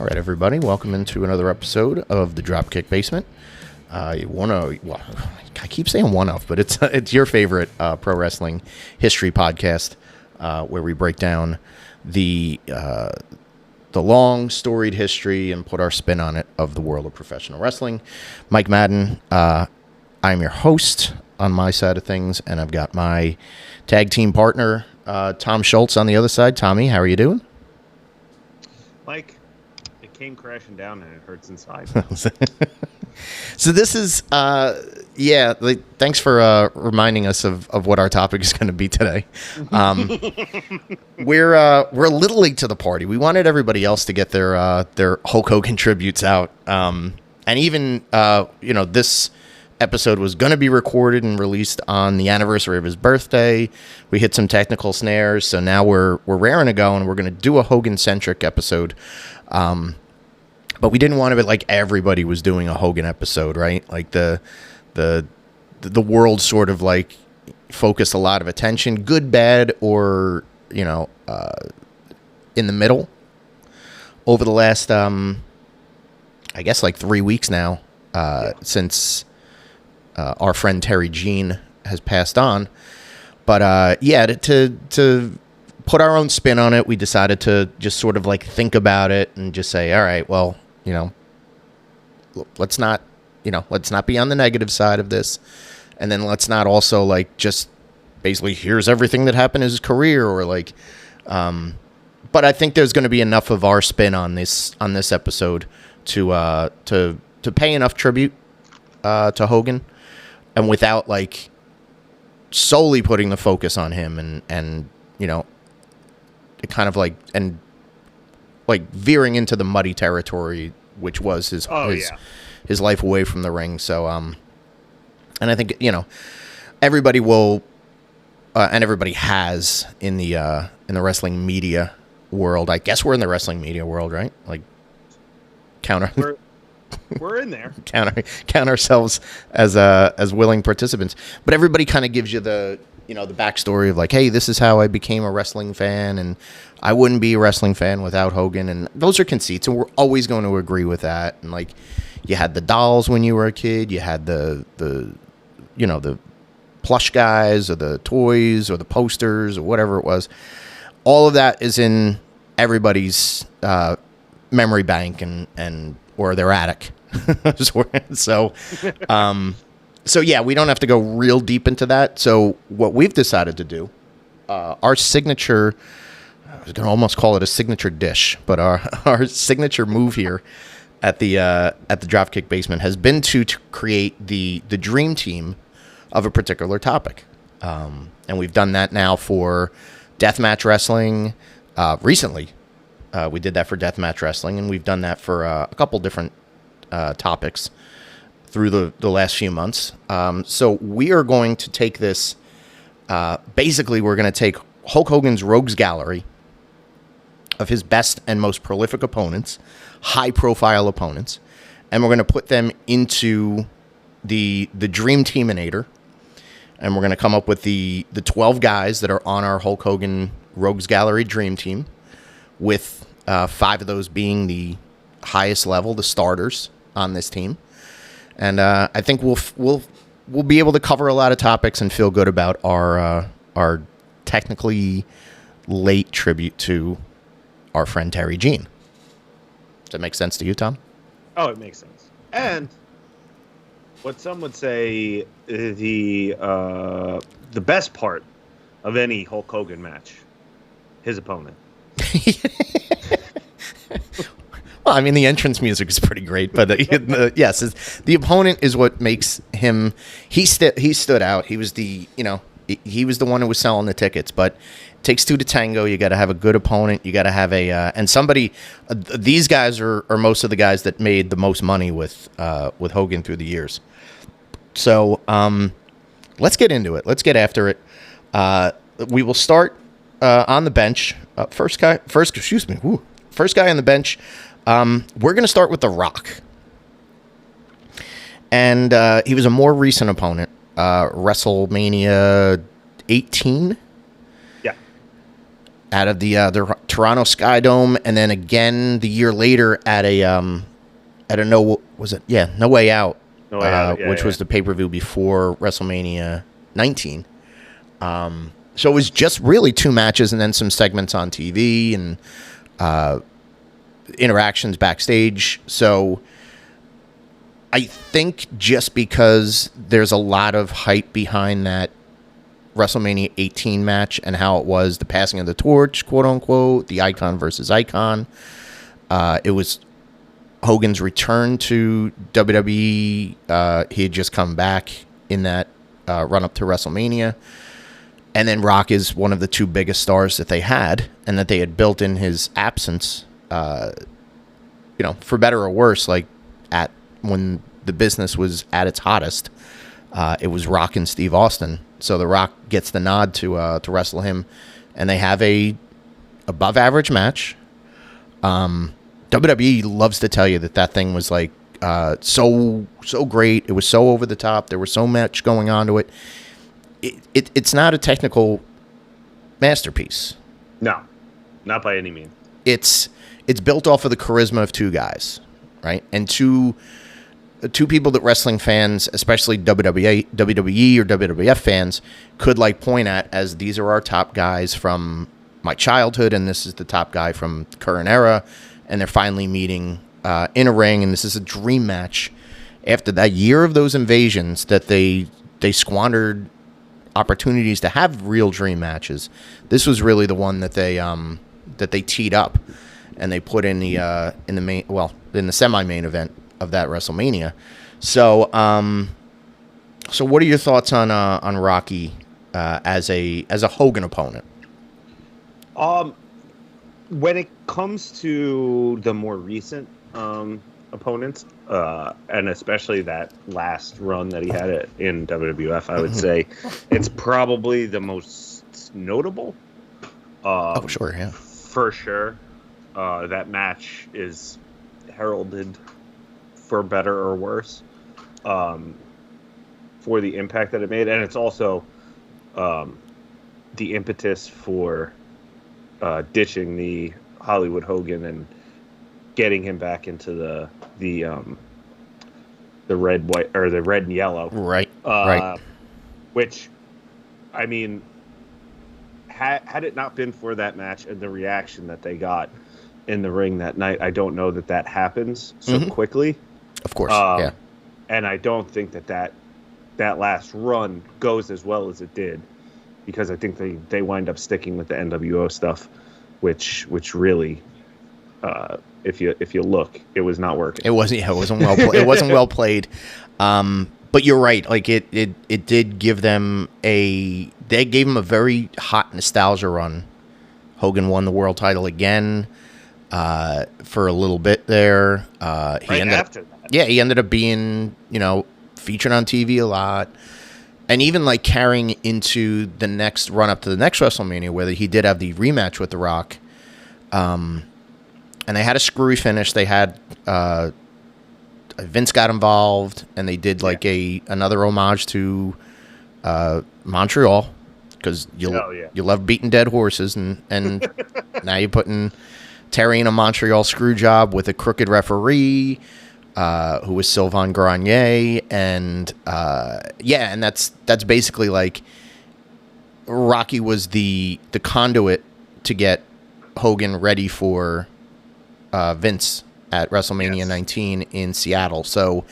right, everybody. Welcome into another episode of the Dropkick Basement. I keep saying one of, but it's your favorite pro wrestling history podcast where we break down the long storied history and put our spin on it of the world of professional wrestling. Mike Madden, I'm your host on my side of things, and I've got my tag team partner, Tom Schultz, on the other side. Tommy, how are you doing? Mike, it came crashing down and it hurts inside. So this is, thanks for reminding us of what our topic is going to be today. We're a little late to the party. We wanted everybody else to get their Hulk Hogan tributes out, and even this episode was going to be recorded and released on the anniversary of his birthday. We hit some technical snares, so now we're raring to go, and we're going to do a Hogan-centric episode. But we didn't want to be like everybody was doing a Hogan episode, right? Like the world sort of like focused a lot of attention, good, bad, or in the middle over the last I guess like 3 weeks now since our friend Terry Jean has passed on. But to put our own spin on it, we decided to just sort of like think about it and just say, all right, well, let's not be on the negative side of this, and then let's not also like just basically here's everything that happened in his career, or like but I think there's going to be enough of our spin on this episode to pay enough tribute to Hogan, and without like solely putting the focus on him and it kind of like veering into the muddy territory, which was his life away from the ring. So and I think everybody will and everybody has in the wrestling media world. I guess we're in the wrestling media world, right? Like we're in there. count ourselves as willing participants, but everybody kind of gives you the the backstory of like, hey, this is how I became a wrestling fan, and I wouldn't be a wrestling fan without Hogan, and those are conceits, and we're always going to agree with that. And like, you had the dolls when you were a kid, you had the plush guys or the toys or the posters or whatever it was. All of that is in everybody's memory bank and or their attic. So yeah, we don't have to go real deep into that. So what we've decided to do, our signature, I was going to almost call it a signature dish, but our signature move here at the Dropkick Basement has been to create the dream team of a particular topic. And we've done that now for deathmatch wrestling. Recently, we did that for deathmatch wrestling, and we've done that for a couple different topics through the last few months. So we are going to take this, basically we're going to take Hulk Hogan's Rogues Gallery of his best and most prolific opponents, high-profile opponents, and we're going to put them into the Dream Teaminator, and we're going to come up with the 12 guys that are on our Hulk Hogan Rogues Gallery Dream Team, with 5 of those being the highest level, the starters on this team. And I think we'll be able to cover a lot of topics and feel good about our technically late tribute to our friend Terry Jean. Does that make sense to you, Tom? Oh, it makes sense. And what some would say the best part of any Hulk Hogan match, his opponent. Well, I mean, the entrance music is pretty great, but yes, the opponent is what makes him. He stood out. He was the one who was selling the tickets. But it takes two to tango. You got to have a good opponent. You got to have and somebody. These guys are most of the guys that made the most money with Hogan through the years. So let's get into it. Let's get after it. We will start on the bench. First guy on the bench. We're going to start with The Rock. And he was a more recent opponent, WrestleMania 18. Yeah. out of the Toronto Sky Dome, and then again the year later at a No Way Out, No Way Out, which was the pay-per-view before WrestleMania 19. So it was just really 2 matches and then some segments on TV and interactions backstage. So I think just because there's a lot of hype behind that WrestleMania 18 match and how it was the passing of the torch, quote unquote, the icon versus icon. It was Hogan's return to WWE. He had just come back in that run up to WrestleMania. And then Rock is one of the 2 biggest stars that they had and that they had built in his absence, for better or worse, like when the business was at its hottest, it was Rock and Steve Austin. So The Rock gets the nod to wrestle him, and they have a above average match. WWE loves to tell you that thing was like so great. It was so over the top. There was so much going on to it. It's not a technical masterpiece. No, not by any means. It's built off of the charisma of 2 guys, right? And two people that wrestling fans, especially WWE or WWF fans, could like point at as these are our top guys from my childhood, and this is the top guy from the current era, and they're finally meeting in a ring, and this is a dream match. After that year of those invasions that they squandered opportunities to have real dream matches, this was really the one that they teed up and they put in the semi-main event of that WrestleMania. So what are your thoughts on Rocky as a Hogan opponent? When it comes to the more recent opponents, and especially that last run that he had in WWF, I would say it's probably the most notable. Sure, yeah, for sure. That match is heralded, for better or worse, for the impact that it made, and it's also the impetus for ditching the Hollywood Hogan and getting him back into the red, white, or the red and yellow, right? Right. Which, I mean, had it not been for that match and the reaction that they got in the ring that night, I don't know that happens so quickly. Of course, yeah. And I don't think that last run goes as well as it did, because I think they wind up sticking with the NWO stuff, which really, if you look, it was not working. It wasn't. Yeah, it wasn't well. It wasn't well played. But you're right. Like it did give them They gave him a very hot nostalgia run. Hogan won the world title again for a little bit there. He ended up being featured on TV a lot, and even like carrying into the next run up to the next WrestleMania, where he did have the rematch with The Rock. And they had a screwy finish. They had Vince got involved, and they did like another homage to Montreal, because you love beating dead horses, and now you're putting Terry in a Montreal screw job with a crooked referee who was Sylvain Grenier, and and that's basically like Rocky was the conduit to get Hogan ready for Vince at WrestleMania 19 in Seattle. So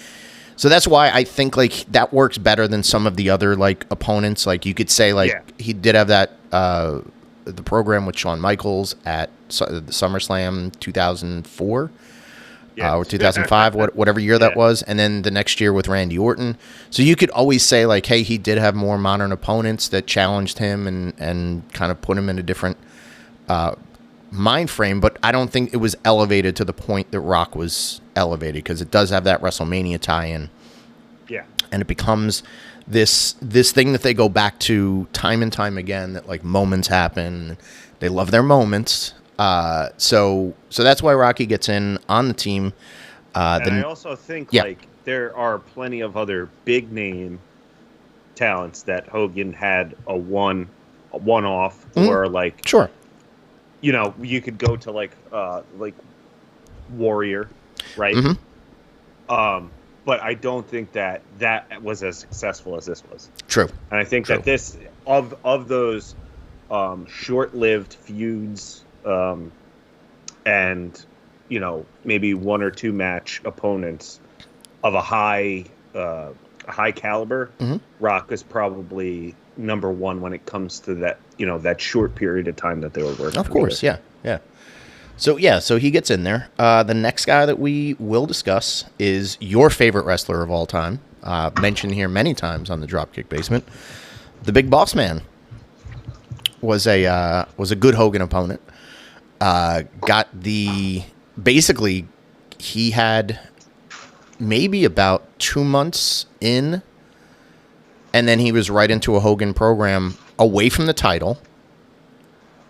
that's why I think like that works better than some of the other like opponents. Like you could say like he did have that the program with Shawn Michaels at the SummerSlam 2004 or 2005, whatever year that was, and then the next year with Randy Orton. So you could always say like, hey, he did have more modern opponents that challenged him and kind of put him in a different mind frame, but I don't think it was elevated to the point that Rock was elevated, because it does have that WrestleMania tie-in. Yeah. And it becomes this thing that they go back to time and time again, that like moments happen. They love their moments. So that's why Rocky gets in on the team. And I also think like there are plenty of other big name talents that Hogan had a one-off or like you know, you could go to like Warrior, right? But I don't think that was as successful as this was. True. And I think that this of those short-lived feuds, and you know, maybe 1 or 2 match opponents of a high caliber, Rock is probably number 1 when it comes to that, you know, that short period of time that they were working. Of course, yeah. So he gets in there. The next guy that we will discuss is your favorite wrestler of all time, mentioned here many times on the Dropkick Basement. The Big Boss Man was a good Hogan opponent. Basically he had maybe about 2 months in, and then he was right into a Hogan program away from the title.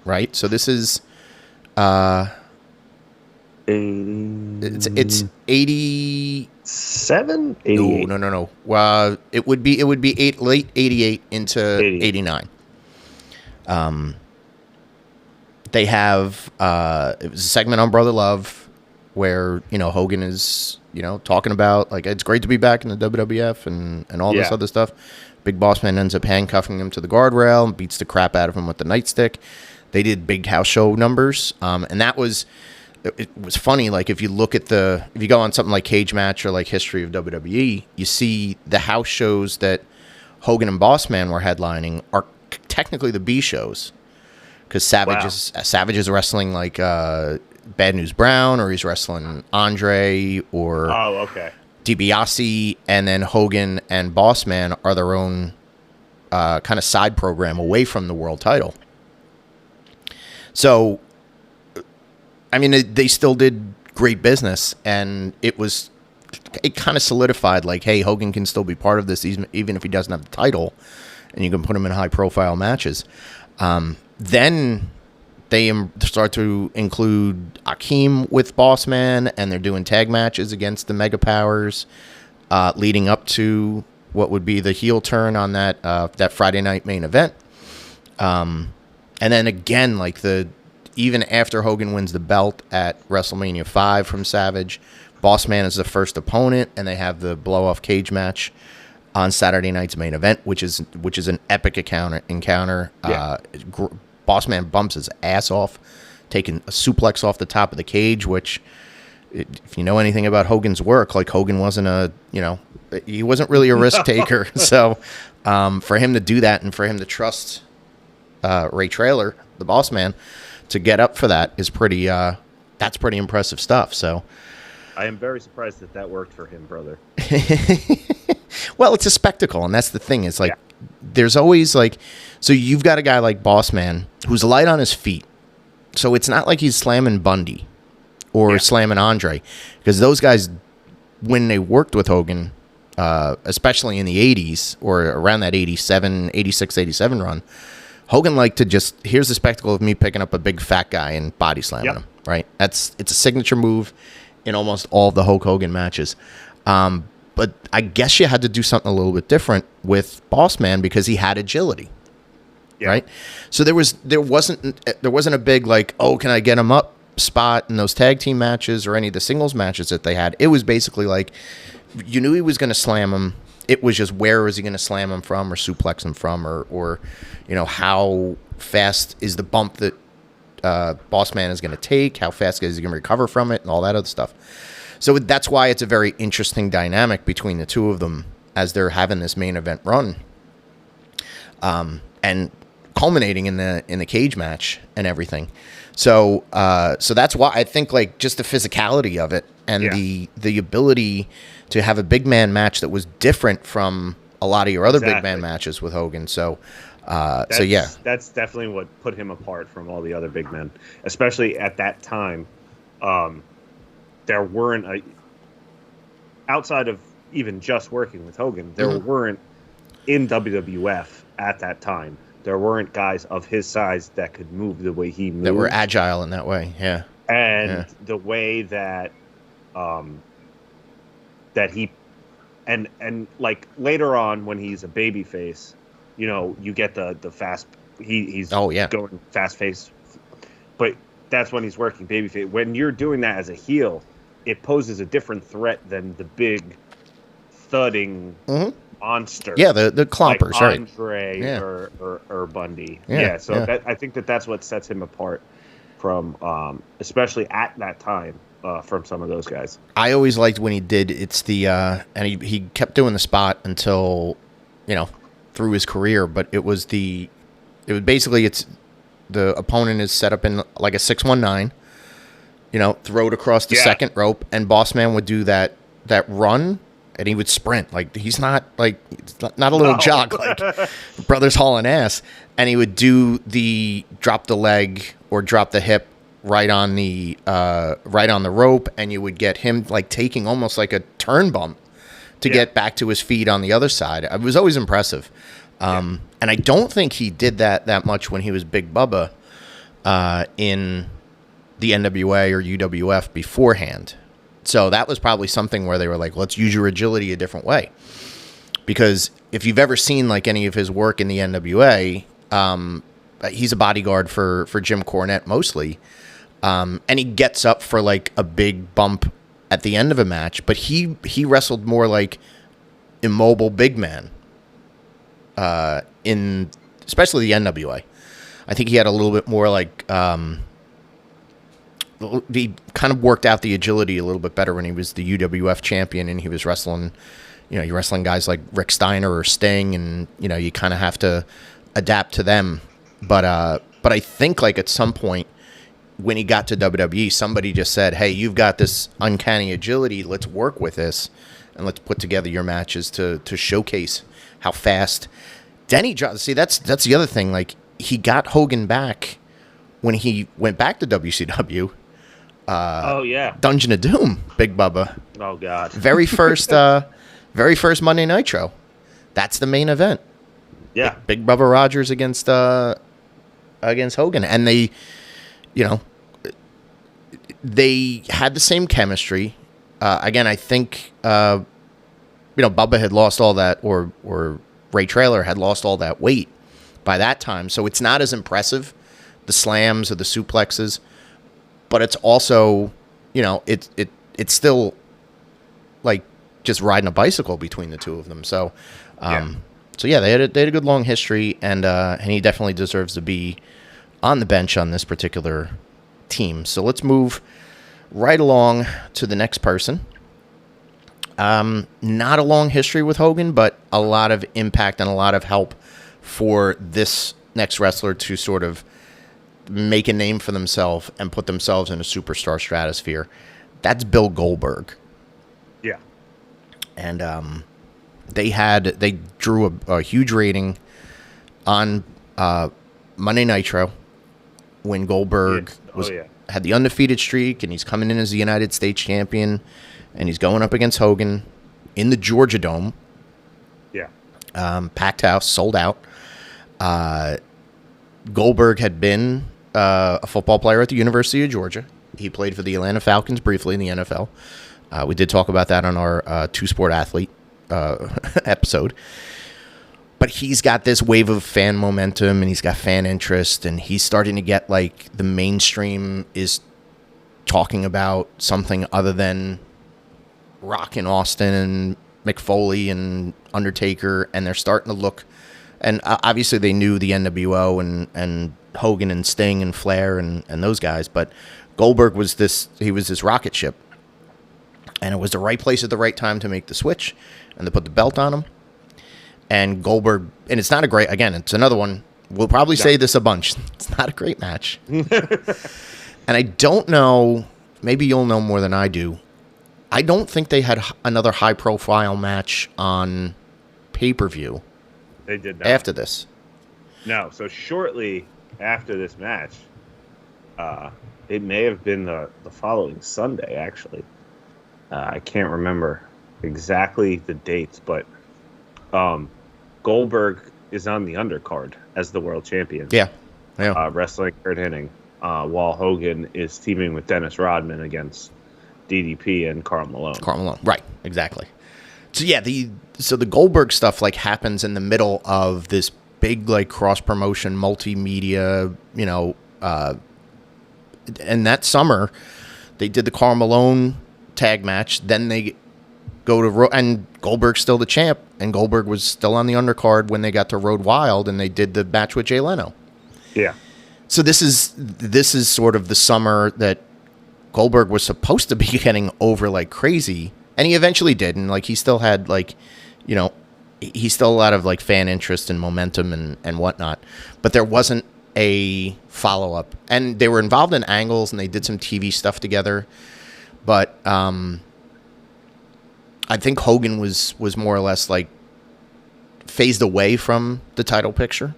Right, so this is. It's 87? 88. No. It would be late 88 into 89. They have it was a segment on Brother Love where, you know, Hogan is, you know, talking about like it's great to be back in the WWF and all this other stuff. Big Boss Man ends up handcuffing him to the guardrail and beats the crap out of him with the nightstick. They did big house show numbers, and it was funny. Like if you go on something like Cage Match or like History of WWE, you see the house shows that Hogan and Boss Man were headlining are technically the B shows, because Savage is wrestling like Bad News Brown, or he's wrestling Andre or DiBiase, and then Hogan and Boss Man are their own kind of side program away from the world title. So, I mean, they still did great business, and it kind of solidified, like, hey, Hogan can still be part of this, even if he doesn't have the title, and you can put him in high-profile matches. Then they start to include Akeem with Boss Man, and they're doing tag matches against the Mega Powers, leading up to what would be the heel turn on that Friday night main event. And then again, like even after Hogan wins the belt at WrestleMania 5 from Savage, Boss Man is the first opponent, and they have the blow-off cage match on Saturday night's main event, which is an epic encounter. Yeah. Boss Man bumps his ass off, taking a suplex off the top of the cage, which, if you know anything about Hogan's work, like Hogan he wasn't really a risk taker. So for him to do that and for him to trust Ray Traylor, the Boss Man, to get up for that is that's pretty impressive stuff. So I am very surprised that worked for him, brother. Well, it's a spectacle, and that's the thing. It's like there's always like, so you've got a guy like Boss Man who's light on his feet, so it's not like he's slamming Bundy or slamming Andre, because those guys, when they worked with Hogan, especially in the 80s or around that 86, 87 run, Hogan liked to just, here's the spectacle of me picking up a big fat guy and body slamming him, right? It's a signature move in almost all of the Hulk Hogan matches. But I guess you had to do something a little bit different with Boss Man because he had agility, right? So there wasn't a big like, oh, can I get him up spot in those tag team matches or any of the singles matches that they had. It was basically like, you knew he was going to slam him. It was just, where was he going to slam him from or suplex him from, or how fast is the bump that Boss Man is going to take, how fast is he going to recover from it, and all that other stuff. So that's why it's a very interesting dynamic between the two of them as they're having this main event run, and culminating in the cage match and everything. So that's why I think, like, just the physicality of it and the ability to have a big man match that was different from a lot of your other big man matches with Hogan. So that's definitely what put him apart from all the other big men, especially at that time. There weren't outside of even just working with Hogan, there weren't in WWF at that time. There weren't guys of his size that could move the way he moved. That were agile in that way, yeah. And the way that that he and like later on when he's a babyface, you get the fast. He's going fast face. but that's when he's working babyface. When you're doing that as a heel, it poses a different threat than the big thudding monster. Yeah, the clompers, like right? Andre Yeah. or Bundy. Yeah, So yeah. That, I think that's what sets him apart from, especially at that time, from some of those guys. I always liked when he did. It's the and he kept doing the spot until, through his career. But it was basically it's the opponent is set up in like a 619. Throw it across the second rope, and Boss Man would do that run, and he would sprint. Like he's not like not a little jog like Brothers hauling ass, and he would do the drop the leg or drop the hip right on the rope, and you would get him like taking almost like a turn bump to get back to his feet on the other side. It was always impressive, and I don't think he did that much when he was Big Bubba in the NWA or UWF beforehand. So that was probably something where they were like, let's use your agility a different way. Because if you've ever seen like any of his work in the NWA, he's a bodyguard for Jim Cornette mostly. And he gets up for like a big bump at the end of a match, but he wrestled more like immobile big man in especially the NWA. I think he had a little bit more like he kind of worked out the agility a little bit better when he was the UWF champion and he was wrestling, you're wrestling guys like Rick Steiner or Sting, and you kind of have to adapt to them. But I think like at some point when he got to WWE, somebody just said, "Hey, you've got this uncanny agility. Let's work with this, and let's put together your matches to showcase how fast." Denny, see, that's the other thing. Like he got Hogan back when he went back to WCW. Dungeon of Doom, Big Bubba. Oh God. Very first Monday Nitro. That's the main event. Yeah. Big Bubba Rogers against Hogan, and they had the same chemistry. Again, I think Bubba had lost all that, or Ray Traylor had lost all that weight by that time, so it's not as impressive, the slams or the suplexes, but it's also it's still like just riding a bicycle between the two of them. So they had a good long history, and he definitely deserves to be on the bench on this particular team. So let's move right along to the next person. Not a long history with Hogan, but a lot of impact and a lot of help for this next wrestler to sort of make a name for themselves and put themselves in a superstar stratosphere. That's Bill Goldberg. Yeah. And they drew a huge rating on Monday Nitro when Goldberg had the undefeated streak, and he's coming in as the United States champion, and he's going up against Hogan in the Georgia Dome. Yeah. Packed house, sold out. Goldberg had been a football player at the University of Georgia. He played for the Atlanta Falcons briefly in the NFL. We did talk about that on our two-sport athlete episode. But he's got this wave of fan momentum, and he's got fan interest, and he's starting to get like the mainstream is talking about something other than Rock and Austin and Mick Foley and Undertaker, and they're starting to look. And obviously they knew the NWO and Hogan and Sting and Flair and those guys, but Goldberg was this rocket ship. And it was the right place at the right time to make the switch and to put the belt on him. And Goldberg, and it's not a great, again, it's another one, we'll probably say this a bunch, it's not a great match. And I don't know, maybe you'll know more than I do, I don't think they had another high-profile match on pay-per-view. They did not. After this. No, so shortly after this match, it may have been the following Sunday, actually. I can't remember exactly the dates, but Goldberg is on the undercard as the world champion. Yeah. Wrestling Kurt Hennig, while Hogan is teaming with Dennis Rodman against DDP and Karl Malone. Right, exactly. So yeah, the Goldberg stuff like happens in the middle of this big like cross promotion multimedia, and that summer they did the Karl Malone tag match. Then they go to and Goldberg's still the champ, and Goldberg was still on the undercard when they got to Road Wild, and they did the match with Jay Leno. Yeah. So this is sort of the summer that Goldberg was supposed to be getting over like crazy, and he eventually did, and like he still had like, he still a lot of like fan interest and momentum and whatnot, but there wasn't a follow up, and they were involved in angles and they did some TV stuff together, but I think Hogan was more or less like phased away from the title picture.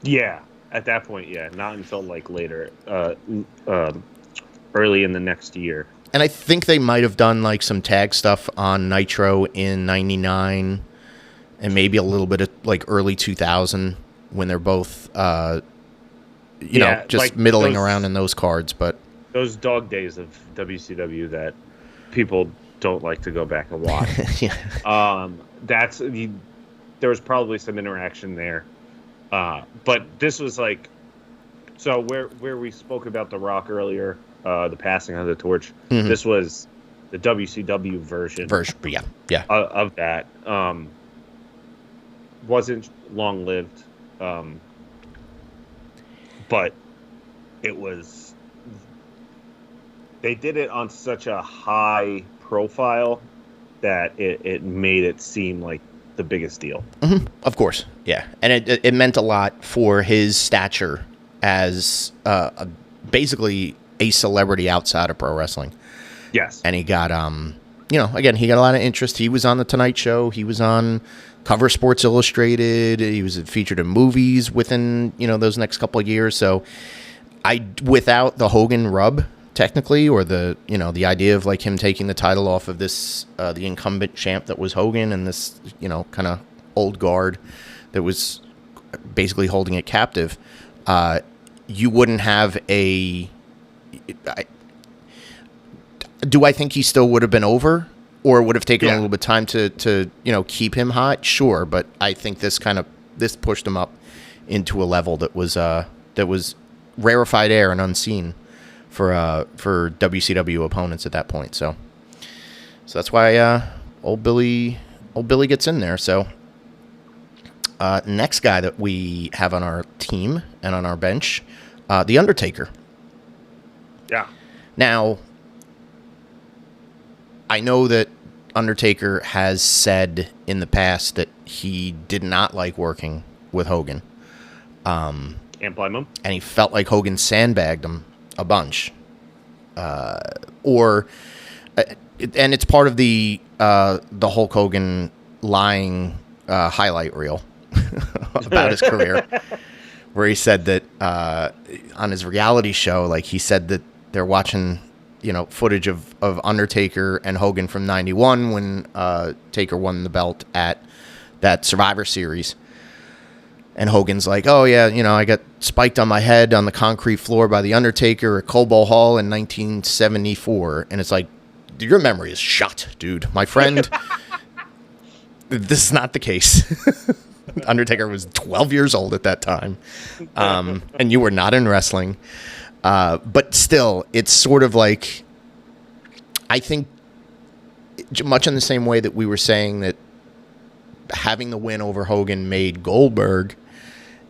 Yeah. At that point, yeah, not until like later, early in the next year. And I think they might have done like some tag stuff on Nitro in '99, and maybe a little bit of like early 2000 when they're both, just like middling around in those cards. But those dog days of WCW that people don't like to go back and watch. Yeah. There was probably some interaction there. But this was like, so where we spoke about The Rock earlier, the passing of the torch. Mm-hmm. This was the WCW version. Yeah. Of that. Wasn't long lived, but it was. They did it on such a high profile that it made it seem like the biggest deal. Mm-hmm. Of course, yeah, and it meant a lot for his stature as basically a celebrity outside of pro wrestling. Yes, and he got again, he got a lot of interest. He was on the Tonight Show. He was on cover Sports Illustrated. He was featured in movies within those next couple of years. So without the Hogan rub, technically, or the idea of like him taking the title off of this the incumbent champ that was Hogan, and this kind of old guard that was basically holding it captive, you wouldn't have do I think he still would have been over, or would have taken a little bit of time to keep him hot? Sure, but I think this pushed him up into a level that was rarefied air and unseen for WCW opponents at that point. So that's why old Billy gets in there. So next guy that we have on our team and on our bench, The Undertaker. Yeah. Now, I know that Undertaker has said in the past that he did not like working with Hogan. Can't blame him. And he felt like Hogan sandbagged him a bunch. And it's part of the Hulk Hogan lying highlight reel about his career, where he said that on his reality show, like he said that they're watching footage of Undertaker and Hogan from '91 when Taker won the belt at that Survivor Series. And Hogan's like, oh, yeah, I got spiked on my head on the concrete floor by The Undertaker at Cobo Hall in 1974. And it's like, your memory is shot, dude. My friend, this is not the case. Undertaker was 12 years old at that time. And you were not in wrestling. But still, it's sort of like, I think, much in the same way that we were saying that having the win over Hogan made Goldberg,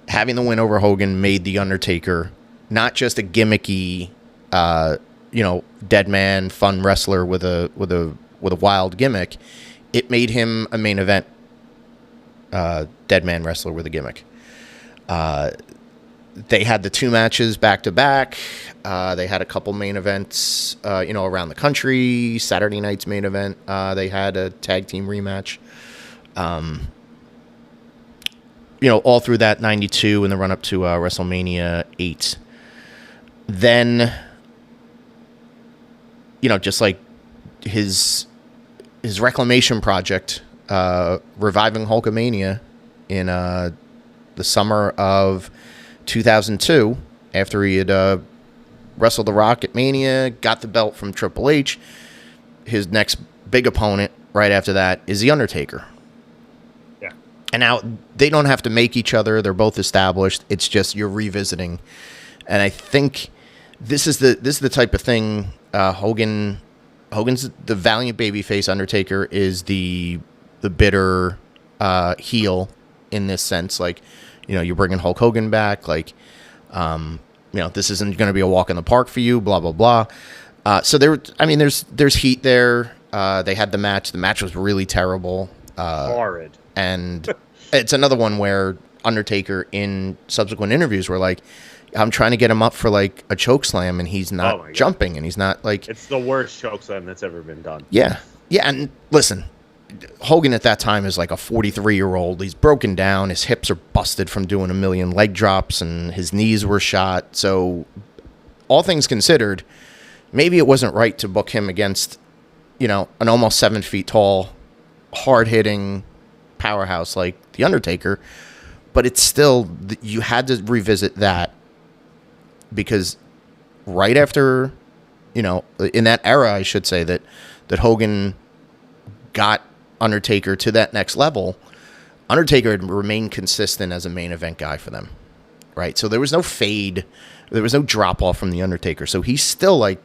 having the win over Hogan made The Undertaker not just a gimmicky, dead man, fun wrestler with a wild gimmick. It made him a main event dead man wrestler with a gimmick. They had the two matches back to back. They had a couple main events, around the country. Saturday night's main event. They had a tag team rematch. All through that 92 and the run up to WrestleMania 8. Then, just like his reclamation project, reviving Hulkamania in the summer of 2002, after he had wrestled The Rock at Mania, got the belt from Triple H. His next big opponent right after that is The Undertaker. Yeah. And now they don't have to make each other. They're both established. It's just you're revisiting. And I think this is the type of thing. Hogan's the valiant babyface. Undertaker is the bitter heel in this sense. Like, you're bringing Hulk Hogan back. Like, this isn't going to be a walk in the park for you. Blah blah blah. So there's heat there. They had the match. The match was really terrible. Horrid. And it's another one where Undertaker in subsequent interviews were like, I'm trying to get him up for like a choke slam and he's not jumping and he's not like... It's the worst choke slam that's ever been done. Yeah. Yeah. And listen, Hogan at that time is like a 43-year-old. He's broken down. His hips are busted from doing a million leg drops and his knees were shot. So all things considered, maybe it wasn't right to book him against, an almost 7 feet tall, hard-hitting powerhouse like The Undertaker. But it's still, you had to revisit that because right after, in that era, I should say, that Hogan got Undertaker to that next level, Undertaker had remained consistent as a main event guy for them, right? So there was no fade. There was no drop-off from The Undertaker. So he's still, like,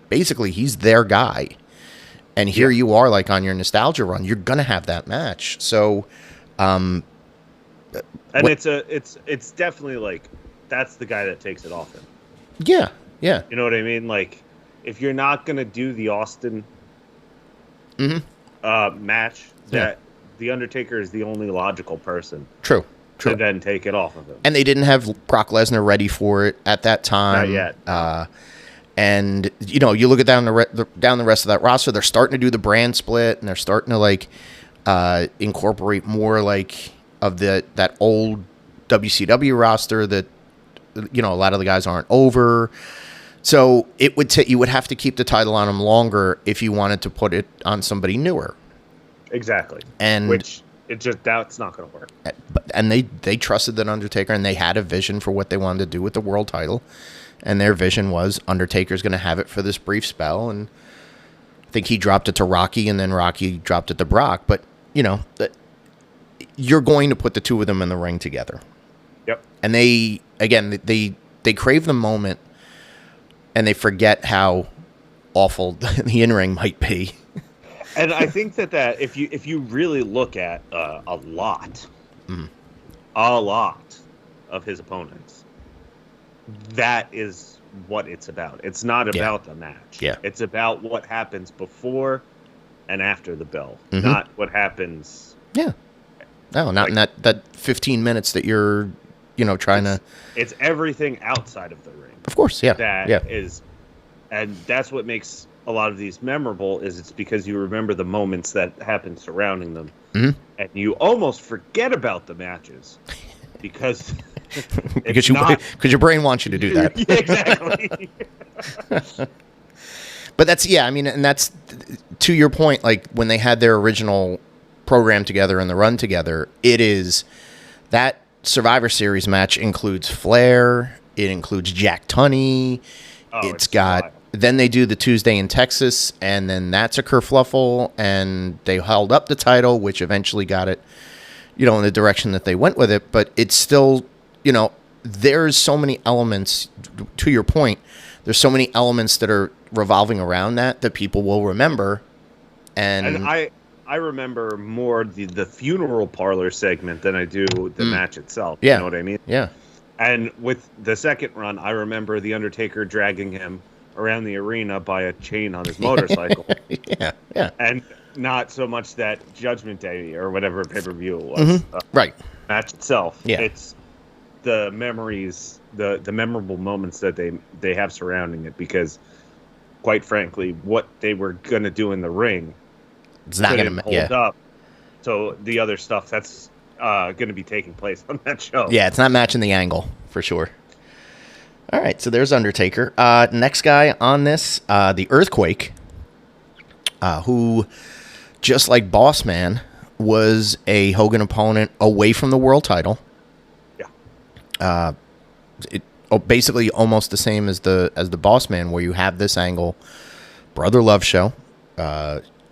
basically, he's their guy. And here you are, like, on your nostalgia run. You're going to have that match. So... and it's definitely like that's the guy that takes it off him. Yeah. You know what I mean? Like, if you're not gonna do the Austin match, that the Undertaker is the only logical person. True. To then take it off of him. And they didn't have Brock Lesnar ready for it at that time. Not yet. And you look at down the rest of that roster, they're starting to do the brand split, and they're starting to like incorporate more like of that old WCW roster that a lot of the guys aren't over. So it would you would have to keep the title on them longer if you wanted to put it on somebody newer. Exactly. And which that's not going to work. And they trusted that Undertaker, and they had a vision for what they wanted to do with the world title. And their vision was Undertaker's going to have it for this brief spell. And I think he dropped it to Rocky, and then Rocky dropped it to Brock. But, you're going to put the two of them in the ring together. Yep. And they crave the moment, and they forget how awful the in-ring might be. And I think that if you really look at a lot of his opponents, that is what it's about. It's not about the match. Yeah. It's about what happens before and after the bell, not what happens. Yeah. No, not in that 15 minutes that you're, trying to. It's everything outside of the ring. Of course, yeah. That is, and that's what makes a lot of these memorable. Is it's because you remember the moments that happen surrounding them, and you almost forget about the matches because your brain wants you to do that. Yeah, exactly. But that's and that's to your point. Like when they had their original program together and the run together, it is that Survivor Series match includes Flair, it includes Jack Tunney, it's got wild. Then they do the Tuesday in Texas, and then that's a kerfluffle, and they held up the title, which eventually got it in the direction that they went with it. But it's still there's so many elements, to your point, there's so many elements that are revolving around that people will remember. And I remember more the funeral parlor segment than I do the match itself. Yeah. You know what I mean? Yeah. And with the second run, I remember The Undertaker dragging him around the arena by a chain on his motorcycle. Yeah. And not so much that Judgment Day or whatever pay-per-view it was. Right. Match itself. Yeah. It's the memories, the memorable moments that they have surrounding it, because quite frankly, what they were going to do in the ring it's not going to hold up. So the other stuff that's going to be taking place on that show. Yeah, it's not matching the angle for sure. All right, so there's Undertaker. Next guy on this, the Earthquake, who, just like Boss Man, was a Hogan opponent away from the world title. Yeah. Basically almost the same as the Boss Man, where you have this angle, Brother Love show,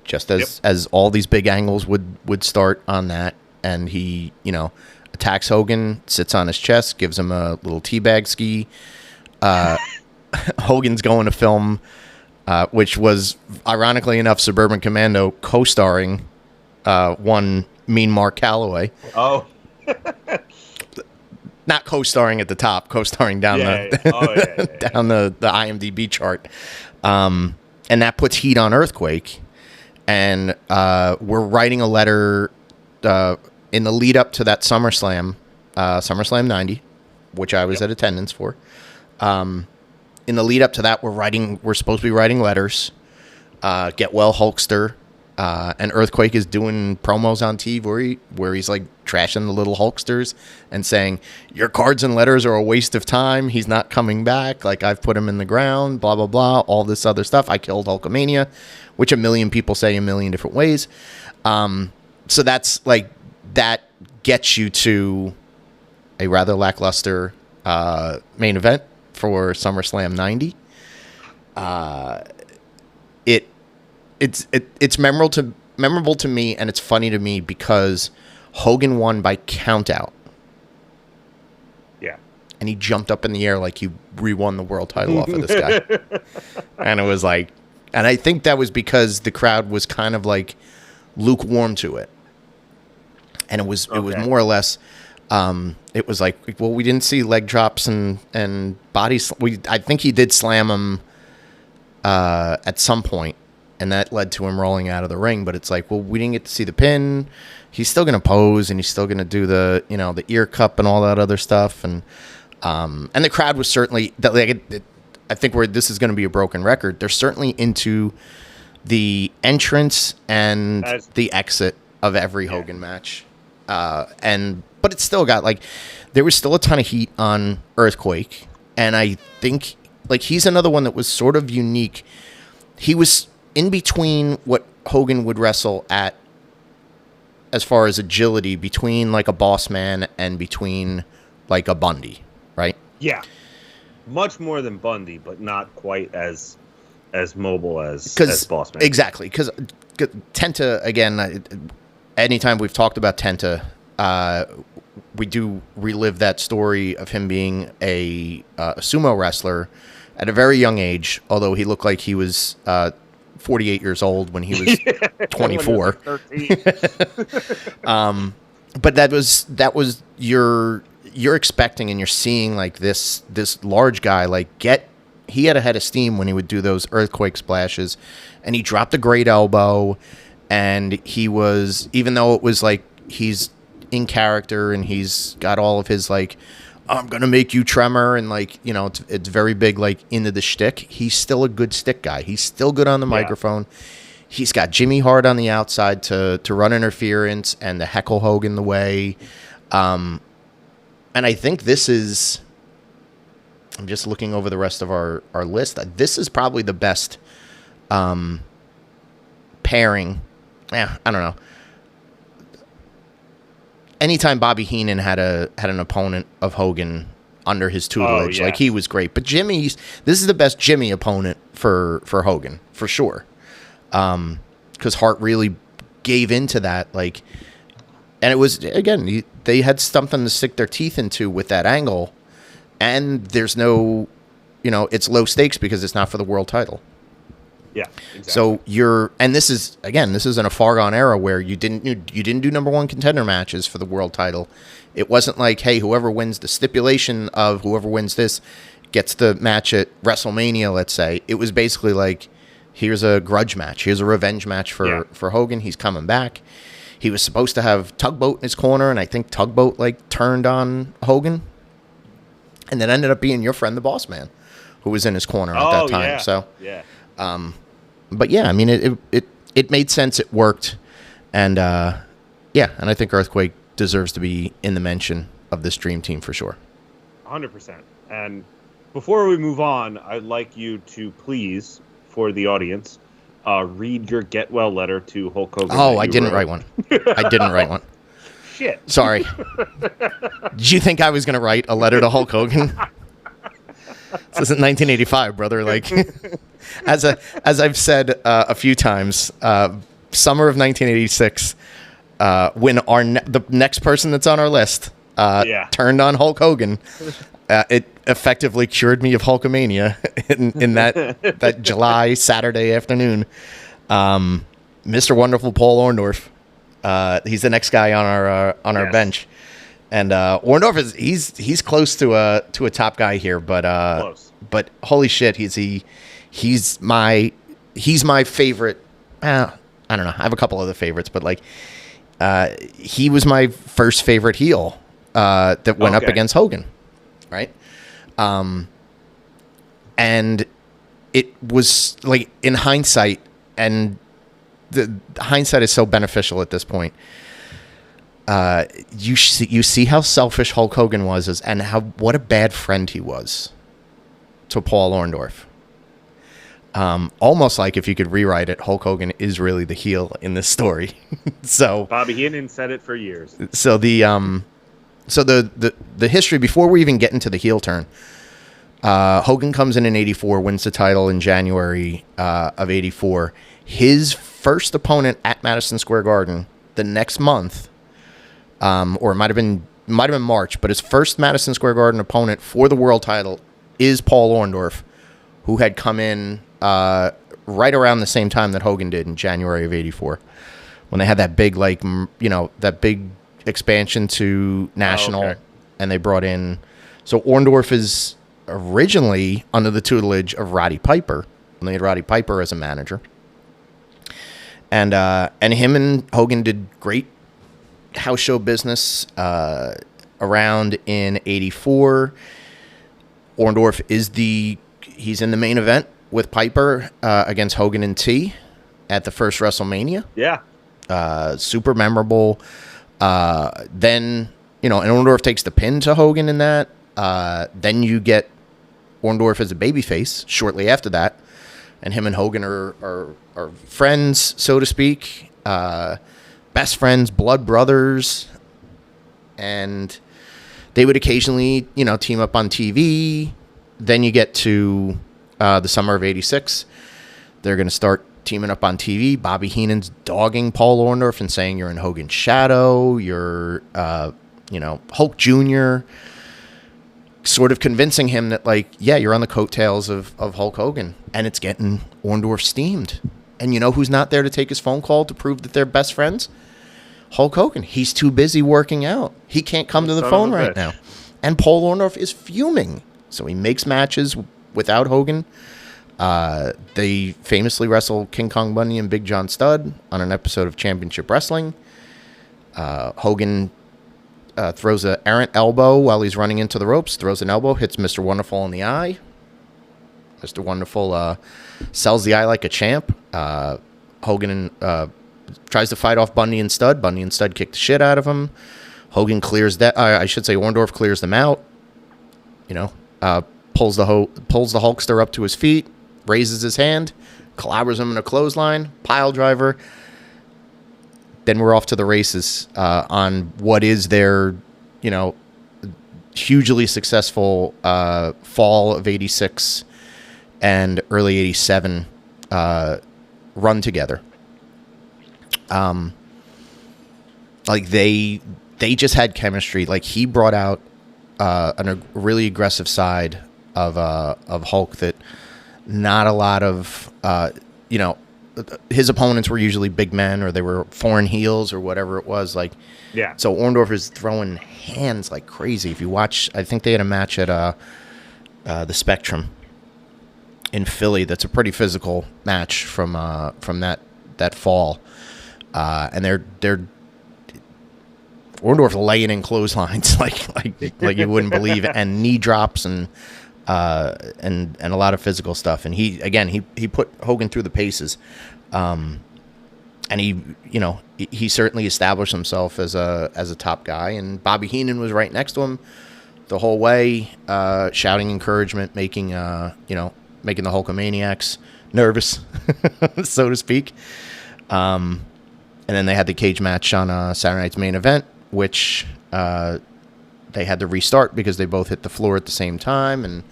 just as all these big angles would start on that, and he attacks Hogan, sits on his chest, gives him a little teabag ski, Hogan's going to film, which was ironically enough Suburban Commando co-starring one Mean Mark Calloway. Oh. Not co-starring at the top, co-starring down down the IMDb chart. And that puts heat on Earthquake. And we're writing a letter in the lead up to that SummerSlam 90, which I was at attendance for. In the lead up to that, we're supposed to be writing letters. Get Well Hulkster. And Earthquake is doing promos on TV where he's like trashing the little Hulksters and saying, your cards and letters are a waste of time. He's not coming back. Like, I've put him in the ground, blah, blah, blah, all this other stuff. I killed Hulkamania, which a million people say a million different ways. So that's like, that gets you to a rather lackluster main event for SummerSlam 90. It's memorable to me, and it's funny to me because Hogan won by countout. Yeah. And he jumped up in the air like he re-won the world title off of this guy. And it was like, and I think that was because the crowd was kind of like lukewarm to it. And it was more or less, it was like, well, we didn't see leg drops and body. I think he did slam him at some point. And that led to him rolling out of the ring. But it's like, well, we didn't get to see the pin. He's still going to pose, and he's still going to do the, the ear cup and all that other stuff. And the crowd was certainly, I think this is going to be a broken record. They're certainly into the entrance and the exit of every Hogan match. But it's still got, like, there was still a ton of heat on Earthquake. And I think, like, he's another one that was sort of unique. He was in between what Hogan would wrestle at as far as agility, between like a Boss Man and between like a Bundy, right? Yeah. Much more than Bundy, but not quite as mobile as Boss Man. Exactly. Because Tenta, again, anytime we've talked about Tenta, we do relive that story of him being a sumo wrestler at a very young age, although he looked like he was 48 years old when he was 24. When he was 13. But that was you're expecting, and you're seeing like this large guy he had a head of steam when he would do those Earthquake splashes, and he dropped a great elbow, and he was, even though it was like he's in character and he's got all of his like, I'm going to make you tremor, and like, it's very big, like, into the shtick. He's still a good stick guy. He's still good on the microphone. He's got Jimmy Hart on the outside to run interference and to heckle Hogan the way. And I think this is, I'm just looking over the rest of our list. This is probably the best pairing. I don't know. Anytime Bobby Heenan had an opponent of Hogan under his tutelage, like, he was great. But this is the best Jimmy opponent for Hogan, for sure. Because Hart really gave into that, like, and it was, again, they had something to stick their teeth into with that angle, and there's no, it's low stakes because it's not for the world title. Yeah, exactly. So this is in a far gone era where you didn't do number one contender matches for the world title. It wasn't like, hey, whoever wins the stipulation of whoever wins this gets the match at WrestleMania, let's say. It was basically like, here's a grudge match, here's a revenge match for Hogan. He's coming back. He was supposed to have Tugboat in his corner, and I think Tugboat like turned on Hogan, and that ended up being your friend, the Boss Man, who was in his corner at that time. Yeah. So yeah. But yeah, I mean, it made sense. It worked. And and I think Earthquake deserves to be in the mention of this dream team for sure. 100%. And before we move on, I'd like you to please, for the audience, read your get well letter to Hulk Hogan. Oh, I didn't write one. Shit. Sorry. Did you think I was going to write a letter to Hulk Hogan? This isn't 1985, brother. Like, as I've said a few times, summer of 1986, when the next person that's on our list turned on Hulk Hogan, it effectively cured me of Hulkamania in that July Saturday afternoon. Mr. Wonderful Paul Orndorff. He's the next guy on our bench, and Orndorff he's close to a top guy here, but holy shit, he's my favorite. I don't know. I have a couple other favorites, but like he was my first favorite heel that went up against Hogan, right? And it was like in hindsight, and the hindsight is so beneficial at this point. You see how selfish Hulk Hogan was, and what a bad friend he was to Paul Orndorff. Almost like if you could rewrite it, Hulk Hogan is really the heel in this story. So Bobby Heenan said it for years. So the history before we even get into the heel turn, Hogan comes in '84, wins the title in January of '84. His first opponent at Madison Square Garden the next month, or it might have been March, but his first Madison Square Garden opponent for the world title is Paul Orndorff, who had come in right around the same time that Hogan did in January of '84, when they had that big that big expansion to national, and they brought in. So Orndorff is originally under the tutelage of Roddy Piper, and they had Roddy Piper as a manager. And him and Hogan did great house show business around in '84. Orndorff he's in the main event with Piper against Hogan and T at the first WrestleMania. Yeah. Super memorable. Then, and Orndorff takes the pin to Hogan in that. Then you get Orndorff as a babyface shortly after that. And him and Hogan are friends, so to speak. Best friends, blood brothers. And they would occasionally, team up on TV. Then you get to the summer of '86. They're going to start teaming up on TV. Bobby Heenan's dogging Paul Orndorff and saying you're in Hogan's shadow. You're, Hulk Jr., sort of convincing him that, you're on the coattails of Hulk Hogan. And it's getting Orndorff steamed. And you know who's not there to take his phone call to prove that they're best friends? Hulk Hogan. He's too busy working out. He can't come to the phone right now. And Paul Orndorff is fuming. So he makes matches without Hogan. They famously wrestle King Kong Bundy and Big John Studd on an episode of Championship Wrestling. Hogan throws an errant elbow while he's running into the ropes, throws an elbow, hits Mr. Wonderful in the eye. Mr. Wonderful sells the eye like a champ. Hogan tries to fight off Bundy and Studd. Bundy and Studd kick the shit out of him. Hogan clears that. Orndorff clears them out. Pulls the Hulkster up to his feet, raises his hand, clobbers him in a clothesline, pile driver. Then we're off to the races on what is their, hugely successful fall of '86 and early '87 run together. They just had chemistry. Like, he brought out a really aggressive side of Hulk that not a lot of his opponents were usually big men, or they were foreign heels, or whatever it was. So Orndorff is throwing hands like crazy. If you watch, I think they had a match at the Spectrum in Philly. That's a pretty physical match from that fall, and they're Orndorff laying in clotheslines like you wouldn't believe, and knee drops and a lot of physical stuff. And he put Hogan through the paces, and he certainly established himself as a top guy. And Bobby Heenan was right next to him the whole way, shouting encouragement, making the Hulkamaniacs nervous, so to speak. And then they had the cage match on Saturday Night's Main Event, which they had to restart because they both hit the floor at the same time. And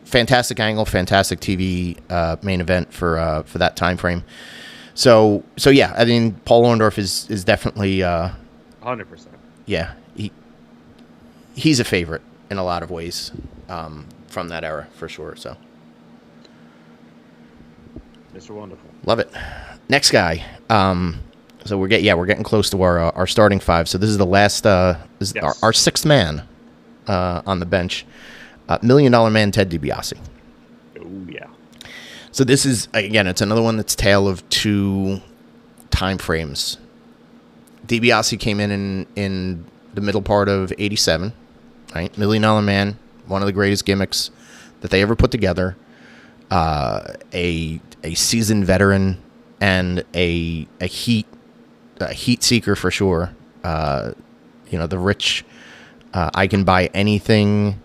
fantastic angle, fantastic TV main event for that time frame. So yeah, I mean, Paul Orndorff is definitely 100%. Yeah, he's a favorite, in a lot of ways from that era for sure. So Mr. Wonderful. love it. Next guy. So we're getting close to our starting five. So this is the last this is our sixth man on the bench. $1 Million Man Ted DiBiase. Oh yeah. So this is, again, it's another one that's tale of two time frames. DiBiase came in the middle part of '87, right? $1 Million Man, one of the greatest gimmicks that they ever put together. A seasoned veteran and a heat seeker for sure. The rich, I can buy anything.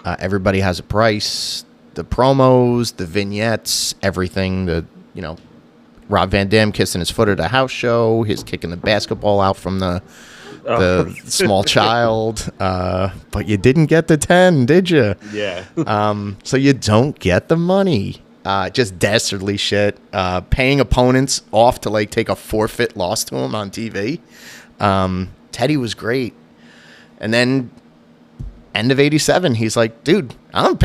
Everybody has a price. The promos, the vignettes, everything. Rob Van Dam kissing his foot at a house show, his kicking the basketball out from the small child. But you didn't get the 10, did you? Yeah. So you don't get the money. Just dastardly shit. Paying opponents off to like take a forfeit loss to him on TV. Teddy was great. And then end of '87, he's like, dude, I'm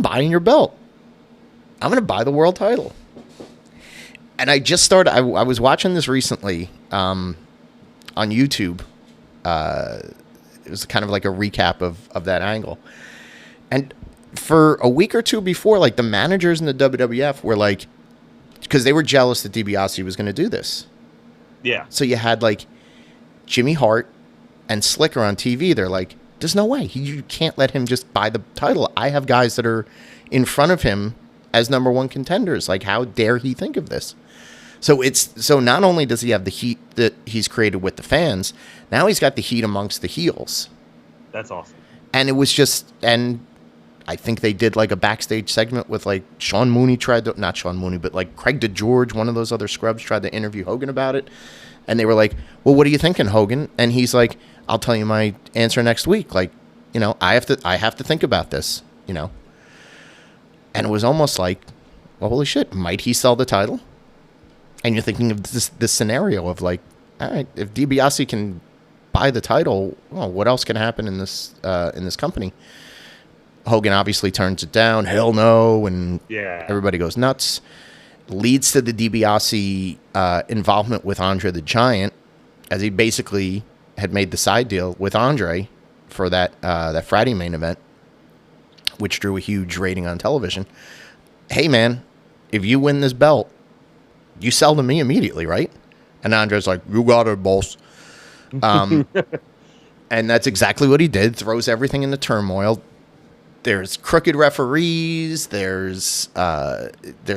buying your belt. I'm gonna buy the world title. And I just started. I was watching this recently on YouTube. It was kind of like a recap of that angle. And for a week or two before, like the managers in the WWF were like, because they were jealous that DiBiase was going to do this. Yeah. So you had like Jimmy Hart and Slicker on TV. They're like, there's no way. You can't let him just buy the title. I have guys that are in front of him as number one contenders. Like, how dare he think of this? So not only does he have the heat that he's created with the fans, now he's got the heat amongst the heels. That's awesome. And it was just, and I think they did like a backstage segment with like Sean Mooney not Sean Mooney, but like Craig DeGeorge, one of those other scrubs, tried to interview Hogan about it. And they were like, well, what are you thinking, Hogan? And he's like, I'll tell you my answer next week. Like, I have to think about this, And it was almost like, well, holy shit, might he sell the title? And you're thinking of this scenario of like, all right, if DiBiase can buy the title, well, what else can happen in this company? Hogan obviously turns it down. Hell no. And everybody goes nuts. Leads to the DiBiase involvement with Andre the Giant, as he basically had made the side deal with Andre for that Friday main event, which drew a huge rating on television. Hey, man, if you win this belt, you sell to me immediately, right? And Andre's like, you got it, boss. And that's exactly what he did. Throws everything into turmoil. There's crooked referees. There's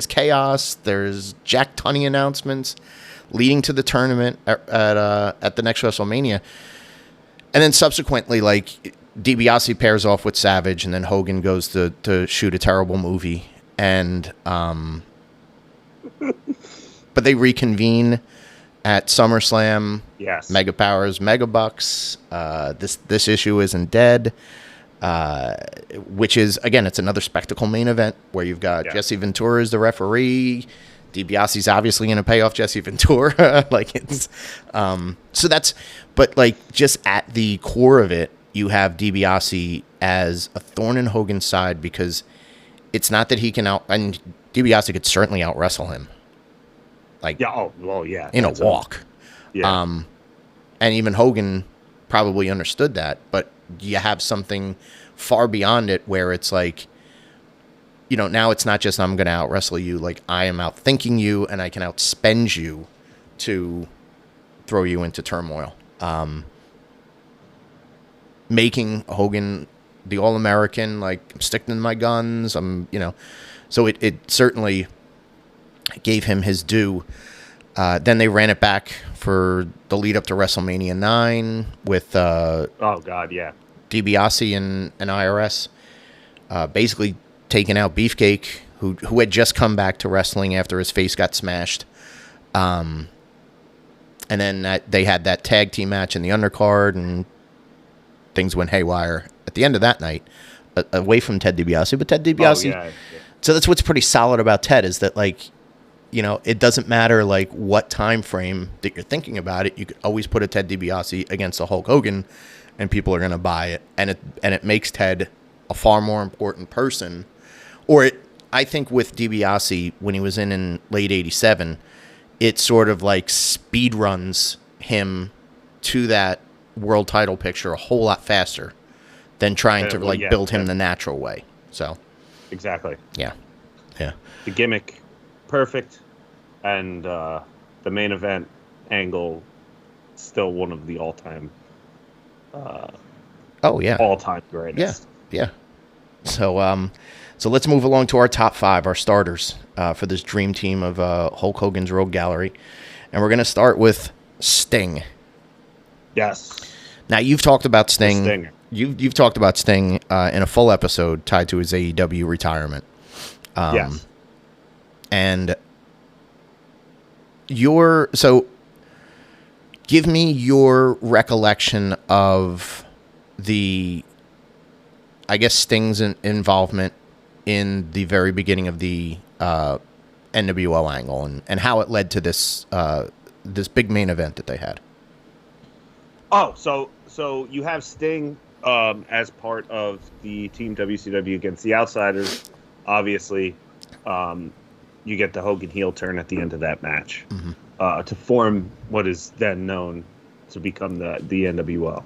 chaos. There's Jack Tunney announcements leading to the tournament at the next WrestleMania. And then subsequently, like, DiBiase pairs off with Savage, and then Hogan goes to shoot a terrible movie. And but they reconvene at SummerSlam. Yes. Mega Powers, Mega Bucks. This issue isn't dead. Which is, again, it's another spectacle main event where you've got Jesse Ventura as the referee. DiBiase's obviously going to pay off Jesse Ventura. Like, it's, so that's, but like, just at the core of it, you have DiBiase as a thorn in Hogan's side, because it's not that he can and DiBiase could certainly out wrestle him. Like, in a walk. And even Hogan probably understood that, but you have something far beyond it where it's like, now it's not just I'm going to out wrestle you. Like, I am out thinking you, and I can outspend you to throw you into turmoil. Making Hogan the All-American, like, I'm sticking to my guns. So it certainly gave him his due. Then they ran it back for the lead up to WrestleMania 9 with DiBiase and IRS, basically taking out Beefcake, who had just come back to wrestling after his face got smashed. And then they had that tag team match in the undercard, and things went haywire at the end of that night, away from Ted DiBiase. But Ted DiBiase, so that's what's pretty solid about Ted, is that, like, it doesn't matter like what time frame that you're thinking about it. You could always put a Ted DiBiase against a Hulk Hogan, and people are going to buy it, and it makes Ted a far more important person. Or I think with DiBiase, when he was in late '87, it sort of like speed runs him to that world title picture a whole lot faster than trying to build him the natural way. So exactly. Yeah. The gimmick, perfect, and the main event angle, still one of the all-time. All-time greatest. Yeah. So let's move along to our top 5, our starters for this dream team of Hulk Hogan's Rogue Gallery, and we're gonna start with Sting. Yes. Now you've talked about Sting. You've talked about Sting in a full episode tied to his AEW retirement. Yes. And give me your recollection of Sting's involvement in the very beginning of the NWO angle and how it led to this big main event that they had. Oh, so you have Sting as part of the Team WCW against the Outsiders. Obviously, you get the Hogan heel turn at the end of that match to form what is then known to become the NWO.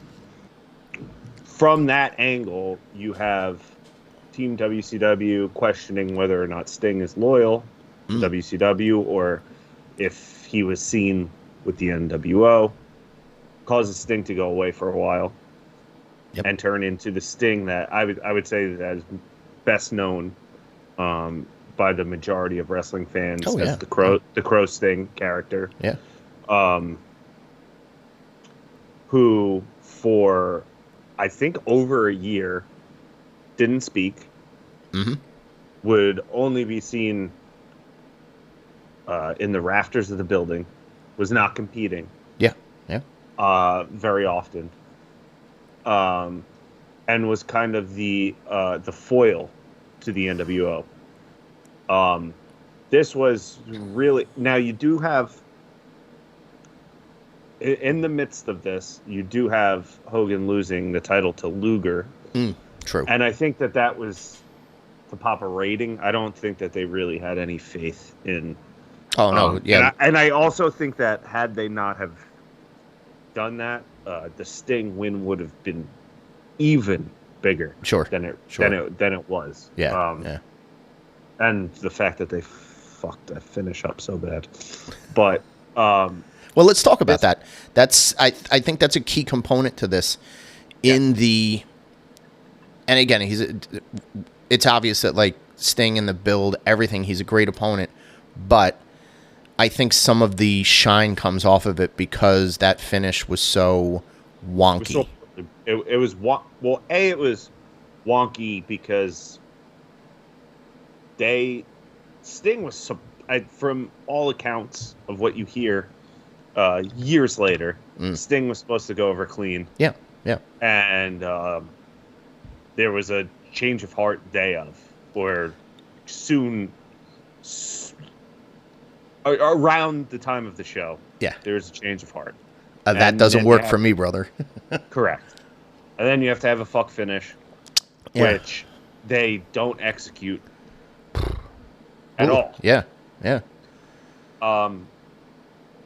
From that angle, you have Team WCW questioning whether or not Sting is loyal to WCW or if he was seen with the NWO. Causes Sting to go away for a while and turn into the Sting that I would say that is best known by the majority of wrestling fans as the Crow Sting character. Yeah. Who for I think over a year didn't speak. Would only be seen in the rafters of the building. Was not competing. Yeah. Very often. And was kind of the foil to the NWO. This was really... Now, you do have... In the midst of this, you do have Hogan losing the title to Luger. True. And I think that was to pop a rating. I don't think that they really had any faith in... Oh, no, yeah. And I also think that had they not have done that, the Sting win would have been even bigger than it was. Yeah. And the fact that they fucked that finish up so bad. But well, let's talk about that. I think that's a key component to this. And again, it's obvious that like Sting in the build, everything, he's a great opponent, but I think some of the shine comes off of it because that finish was so wonky. It was wonky because Sting was, from all accounts of what you hear years later, Sting was supposed to go over clean. Yeah. And there was a change of heart day of, or soon... Around the time of the show, there's a change of heart. That doesn't work for me, brother. Correct. And then you have to have a fuck finish, which they don't execute at all. Yeah.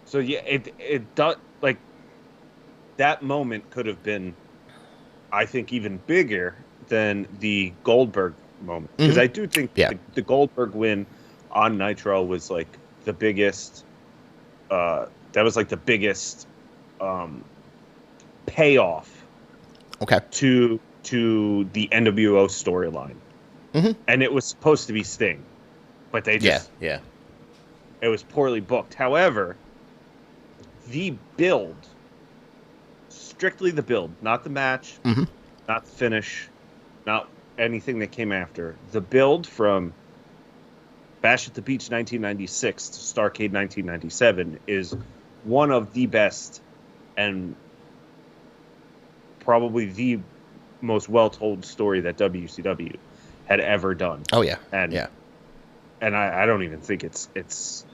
So it does, like, that moment could have been, I think, even bigger than the Goldberg moment, because I do think the Goldberg win on Nitro was like the biggest. That was like the biggest payoff. Okay. To the NWO storyline, and it was supposed to be Sting, but they just it was poorly booked. However, the build, strictly the build, not the match, not the finish, not anything that came after. The build from Bash at the Beach 1996 to Starrcade 1997 is one of the best and probably the most well-told story that WCW had ever done. Oh yeah, and I don't even think it's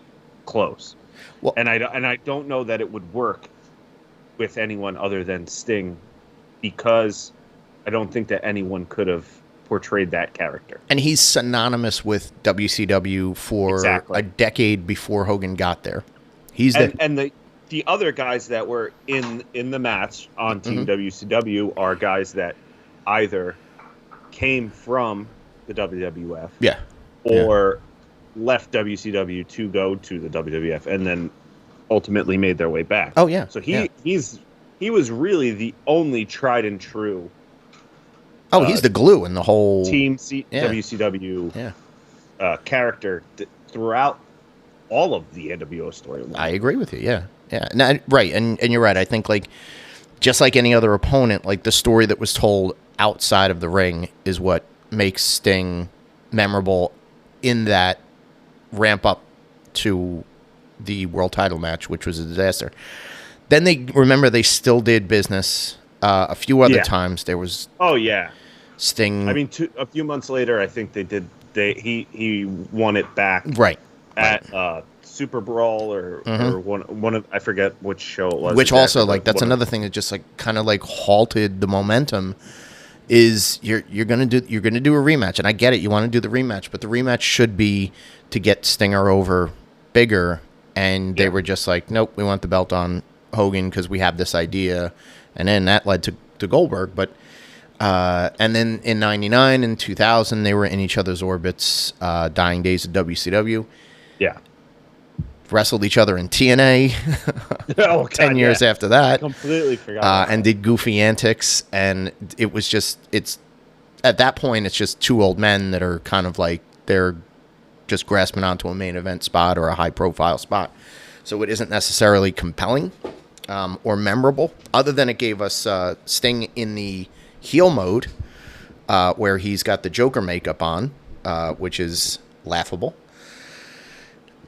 close. Well, and I don't know that it would work with anyone other than Sting because I don't think that anyone could have portrayed that character. And he's synonymous with WCW for a decade before Hogan got there. And the other guys that were in the match on Team WCW are guys that either came from the WWF, or left WCW to go to the WWF, and then ultimately made their way back. Oh yeah. So he was really the only tried and true. Oh, he's the glue in the whole Team WCW character throughout all of the NWO storyline. I agree with you. Yeah. No, right, and you're right. I think like just like any other opponent, like the story that was told outside of the ring is what makes Sting memorable in that ramp up to the world title match, which was a disaster. Then they still did business a few other times. There was Sting. I mean, a few months later, I think they did. He won it back at Super Brawl or one of, I forget which show it was. Which also like that's another thing that just like kind of like halted the momentum. Is you're gonna do a rematch, and I get it. You want to do the rematch, but the rematch should be to get Stinger over bigger. And they were just like, nope, we want the belt on Hogan because we have this idea, and then that led to Goldberg. But and then in '99 and 2000, they were in each other's orbits. Dying days of WCW. Yeah. Wrestled each other in TNA 10 years after that. Completely forgot. And did goofy antics. And it was just, at that point, it's just two old men that are kind of like, they're just grasping onto a main event spot or a high profile spot. So it isn't necessarily compelling or memorable, other than it gave us Sting in the heel mode where he's got the Joker makeup on, which is laughable.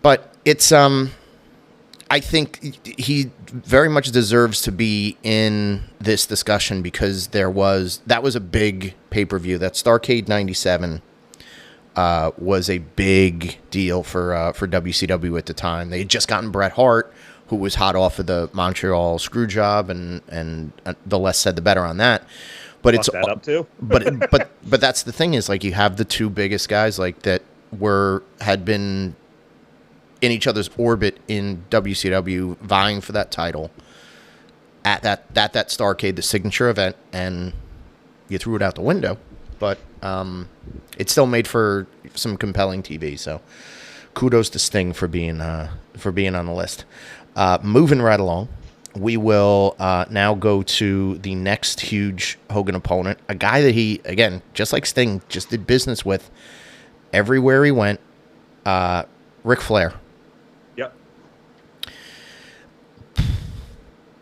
But it's, I think he very much deserves to be in this discussion because that was a big pay-per-view. That Starrcade 97 was a big deal for WCW at the time. They had just gotten Bret Hart, who was hot off of the Montreal screw job, and the less said, the better on that. But Fuck that up too. but that's the thing is like you have the two biggest guys like that had been in each other's orbit in WCW, vying for that title at that Starrcade, the signature event, and you threw it out the window. But it still made for some compelling TV. So kudos to Sting for being on the list. Moving right along, we will now go to the next huge Hogan opponent, a guy that he, again, just like Sting, just did business with everywhere he went, Ric Flair.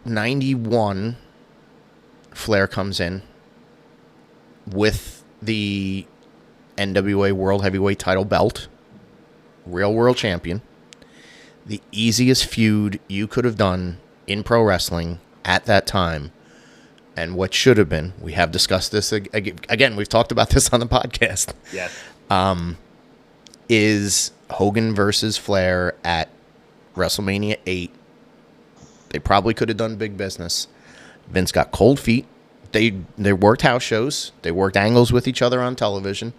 91, Flair comes in with the NWA World Heavyweight title belt, real world champion, the easiest feud you could have done in pro wrestling at that time, and what should have been, we have discussed this again, we've talked about this on the podcast. Yes. Is Hogan versus Flair at WrestleMania 8. They probably could have done big business. Vince got cold feet. They worked house shows. They worked angles with each other on television.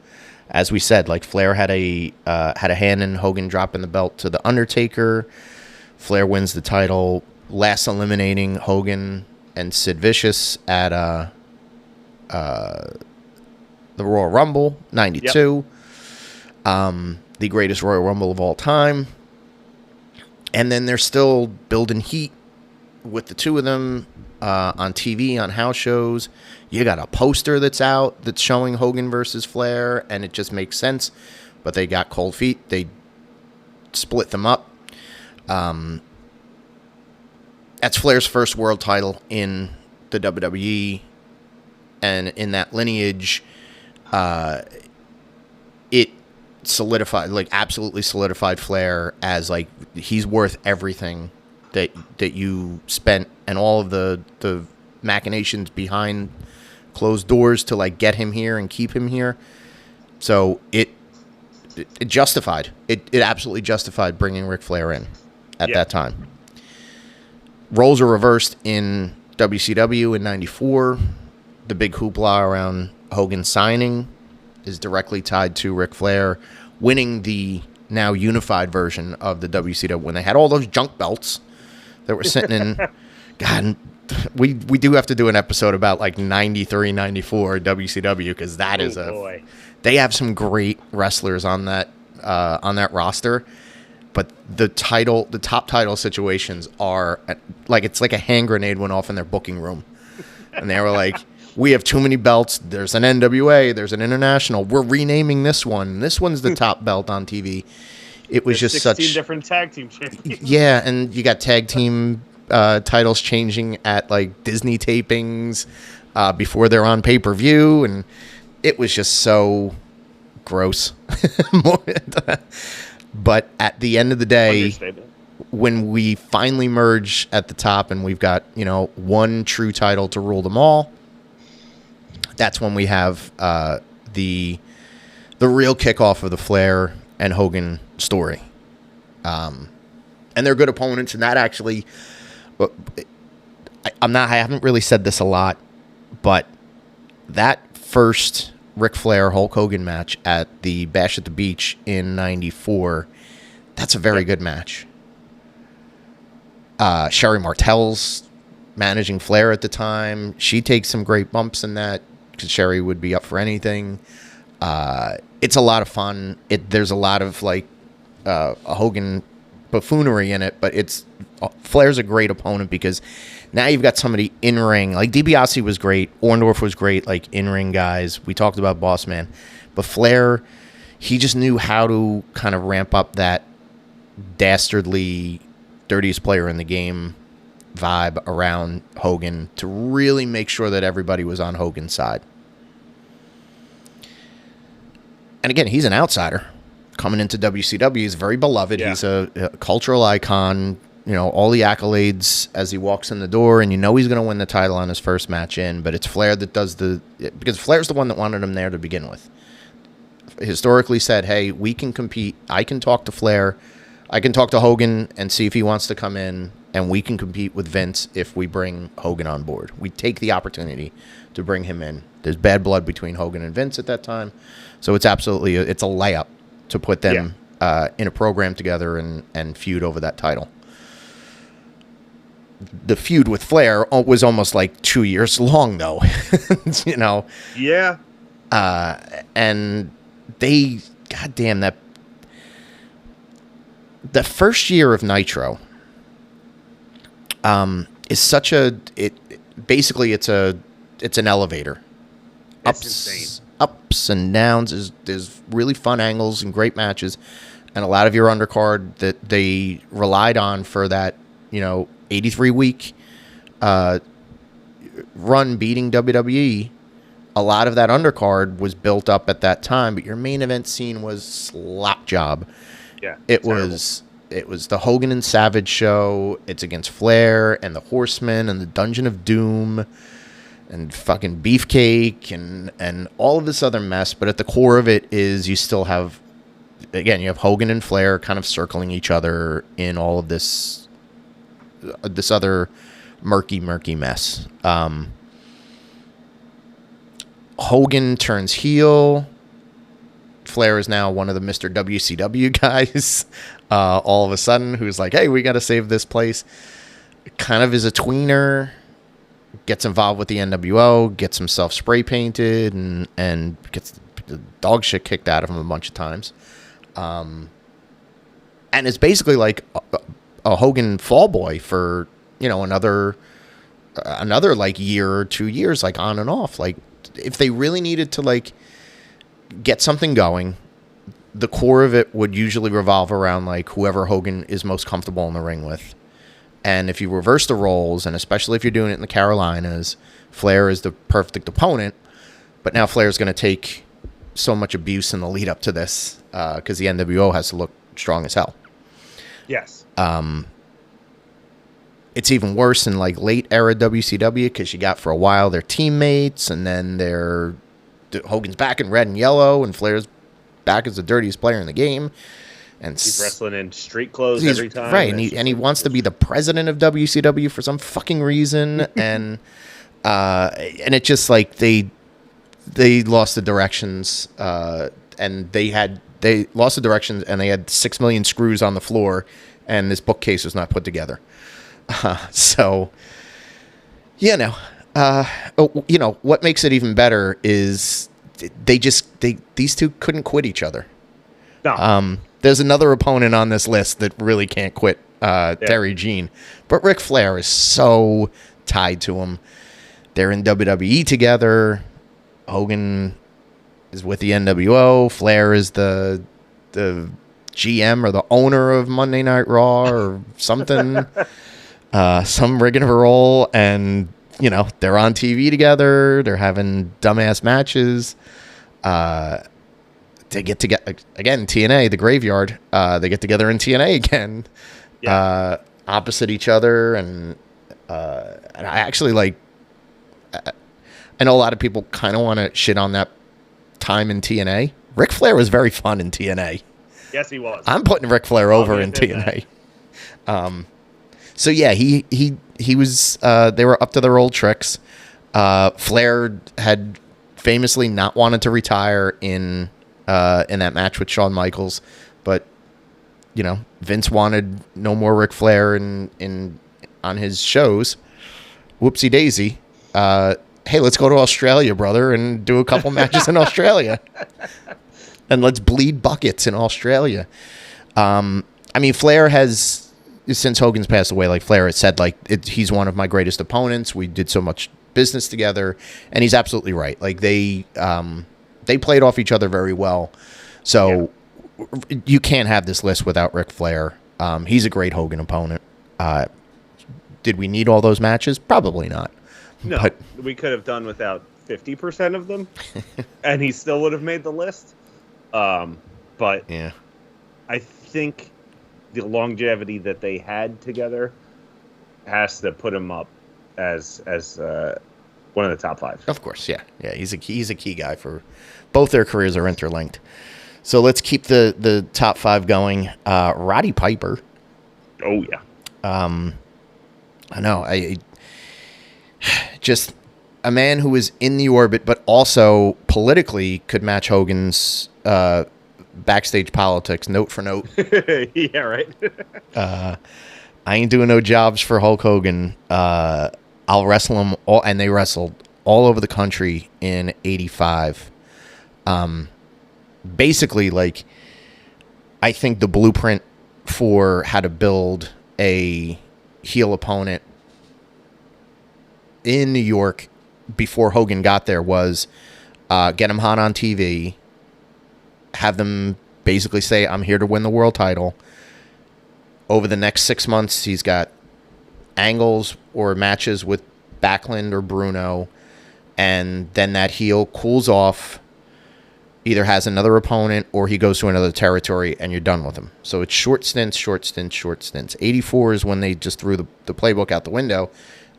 As we said, like Flair had a hand in Hogan dropping the belt to the Undertaker. Flair wins the title, last eliminating Hogan and Sid Vicious at the Royal Rumble '92. The greatest Royal Rumble of all time. And then they're still building heat with the two of them on TV, on house shows. You got a poster that's out that's showing Hogan versus Flair, and it just makes sense. But they got cold feet. They split them up. That's Flair's first world title in the WWE. And in that lineage, it solidified, like absolutely solidified Flair as like he's worth everything that you spent and all of the machinations behind closed doors to like get him here and keep him here. So it justified. It absolutely justified bringing Ric Flair in at that time. Roles are reversed in WCW in '94. the big hoopla around Hogan signing is directly tied to Ric Flair winning the now unified version of the WCW when they had all those junk belts that were sitting in. God, we do have to do an episode about like 93, 94 WCW because that is boy. They have some great wrestlers on that roster, but the top title situations are like it's like a hand grenade went off in their booking room, and they were like, "We have too many belts. There's an NWA. There's an international. We're renaming this one. This one's the top belt on TV." It was just 16 different tag team champions. Yeah, and you got tag team titles changing at like Disney tapings before they're on pay-per-view, and it was just so gross. But at the end of the day, when we finally merge at the top and we've got, one true title to rule them all, that's when we have the real kickoff of the Flair and Hogan story. And they're good opponents, and that actually, I haven't really said this a lot, but that first Ric Flair Hulk Hogan match at the Bash at the Beach in '94, that's a very good match. Sherry Martell's managing Flair at the time. She takes some great bumps in that because Sherry would be up for anything. It's a lot of fun. There's a lot of like a Hogan buffoonery in it, but Flair's a great opponent because now you've got somebody in ring. Like DiBiase was great, Orndorff was great, like in ring guys. We talked about Boss Man, but Flair, he just knew how to kind of ramp up that dastardly, dirtiest player in the game vibe around Hogan to really make sure that everybody was on Hogan's side. And again, he's an outsider coming into WCW. He's very beloved. Yeah. He's a cultural icon. All the accolades as he walks in the door, and he's going to win the title on his first match in, but it's Flair that does because Flair's the one that wanted him there to begin with. Historically said, hey, we can compete. I can talk to Flair. I can talk to Hogan and see if he wants to come in, and we can compete with Vince if we bring Hogan on board. We take the opportunity to bring him in. There's bad blood between Hogan and Vince at that time, so it's absolutely it's a layup to put them in a program together and feud over that title. The feud with Flair was almost like 2 years long, though. Yeah. And they, goddamn, the first year of Nitro is such basically it's an elevator. That's insane. Ups and downs. There's really fun angles and great matches, and a lot of your undercard that they relied on for that, 83-week run beating WWE. A lot of that undercard was built up at that time, but your main event scene was slap job. Yeah, it was the Hogan and Savage show. It's against Flair and the Horsemen and the Dungeon of Doom and fucking Beefcake and all of this other mess. But at the core of it is you still have, again, you have Hogan and Flair kind of circling each other in all of this other murky mess. Hogan turns heel. Flair is now one of the Mr. WCW guys all of a sudden, who's like, hey, we got to save this place. Kind of is a tweener, gets involved with the NWO, gets himself spray painted, and gets the dog shit kicked out of him a bunch of times. And it's basically like a Hogan fall boy for, another like year or 2 years, like on and off. Like if they really needed to like get something going, the core of it would usually revolve around like whoever Hogan is most comfortable in the ring with. And if you reverse the roles, and especially if you're doing it in the Carolinas, Flair is the perfect opponent. But now Flair's going to take so much abuse in the lead up to this because the NWO has to look strong as hell. Yes. It's even worse in like late era WCW because you got for a while their teammates, and then Hogan's back in red and yellow, and Flair's back as the dirtiest player in the game. And he's wrestling in street clothes every time. Right, and he wants to be the president of WCW for some fucking reason. And And it just like they lost the directions, and they lost the directions, and they had 6 million screws on the floor, and this bookcase was not put together. So, what makes it even better is these two couldn't quit each other. No. There's another opponent on this list that really can't quit, Terry Jean, but Ric Flair is so tied to him. They're in WWE together. Hogan is with the NWO. Flair is the GM or the owner of Monday Night Raw or something, some rigmarole, and they're on TV together. They're having dumbass matches. They get together again. TNA, the graveyard. They get together in TNA again, opposite each other, and I actually like. I know a lot of people kind of want to shit on that time in TNA. Ric Flair was very fun in TNA. Yes, he was. I'm putting Ric Flair over in TNA. So yeah, he was. They were up to their old tricks. Flair had famously not wanted to retire in that match with Shawn Michaels, but Vince wanted no more Ric Flair in on his shows. Whoopsie daisy. Hey, let's go to Australia, brother, and do a couple matches in Australia. And let's bleed buckets in Australia. Flair has, since Hogan's passed away, like Flair has said, he's one of my greatest opponents. We did so much business together, and he's absolutely right. Like they played off each other very well. So you can't have this list without Ric Flair. He's a great Hogan opponent. Did we need all those matches? Probably not. No, but we could have done without 50% of them, and he still would have made the list. But yeah, I think the longevity that they had together has to put him up as one of the top 5. Of course, yeah. He's a key guy for both their careers are interlinked. So let's keep the top 5 going. Roddy Piper. Oh yeah. I know. Just a man who was in the orbit, but also politically could match Hogan's backstage politics, note for note. Yeah, right. I ain't doing no jobs for Hulk Hogan. I'll wrestle him all, and they wrestled all over the country in '85. Basically, I think the blueprint for how to build a heel opponent in New York before Hogan got there was get him hot on TV, have them basically say, I'm here to win the world title. Over the next 6 months, he's got angles or matches with Backlund or Bruno, and then that heel cools off, either has another opponent or he goes to another territory, and you're done with him. So it's short stints. 84 is when they just threw the playbook out the window.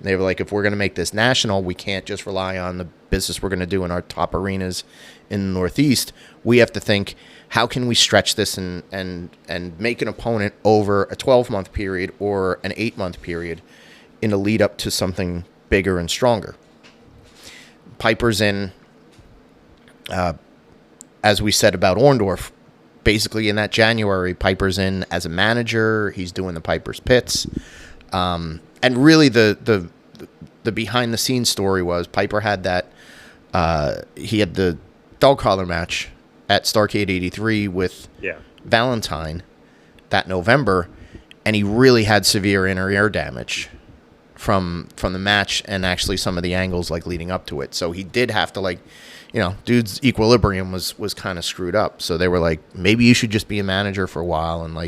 They were like, if we're going to make this national, we can't just rely on the business we're going to do in our top arenas in the Northeast. We have to think, how can we stretch this and make an opponent over a 12-month period or an 8-month period in a lead up to something bigger and stronger? Piper's in, as we said about Orndorff, basically in that January, Piper's in as a manager. He's doing the Piper's Pits. And really, the behind the scenes story was Piper had that. He had the dog collar match at Starrcade '83 with Valentine that November, and he really had severe inner ear damage from the match and actually some of the angles leading up to it. So he did have to dude's equilibrium was kind of screwed up. So they were like, maybe you should just be a manager for a while, and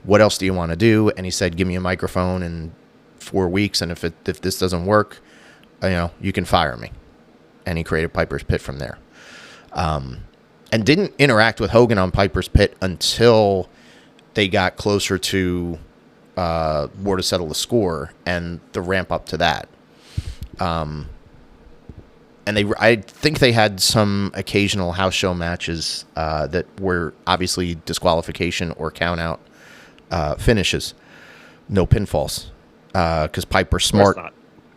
what else do you want to do? And he said, give me a microphone and 4 weeks, and if this doesn't work, you can fire me. And he created Piper's Pit from there, and didn't interact with Hogan on Piper's Pit until they got closer to War to Settle the Score and the ramp up to that. And I think they had some occasional house show matches that were obviously disqualification or count out finishes, no pinfalls. Because Piper's smart.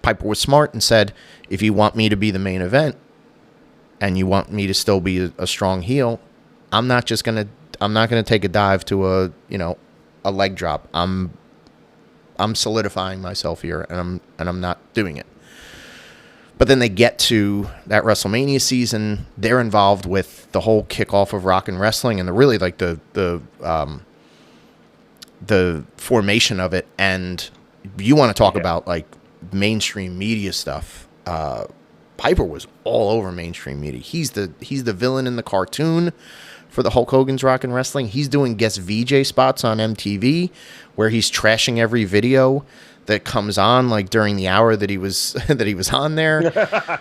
Piper was smart and said, if you want me to be the main event and you want me to still be a strong heel, I'm not gonna take a dive to a leg drop. I'm solidifying myself here, and I'm not doing it. But then they get to that WrestleMania season. They're involved with the whole kickoff of Rock and Wrestling and the formation of it. And you want to talk about like mainstream media stuff. Piper was all over mainstream media. He's the villain in the cartoon for the Hulk Hogan's Rock and Wrestling. He's doing guest VJ spots on MTV where he's trashing every video that comes on like during the hour that he was on there.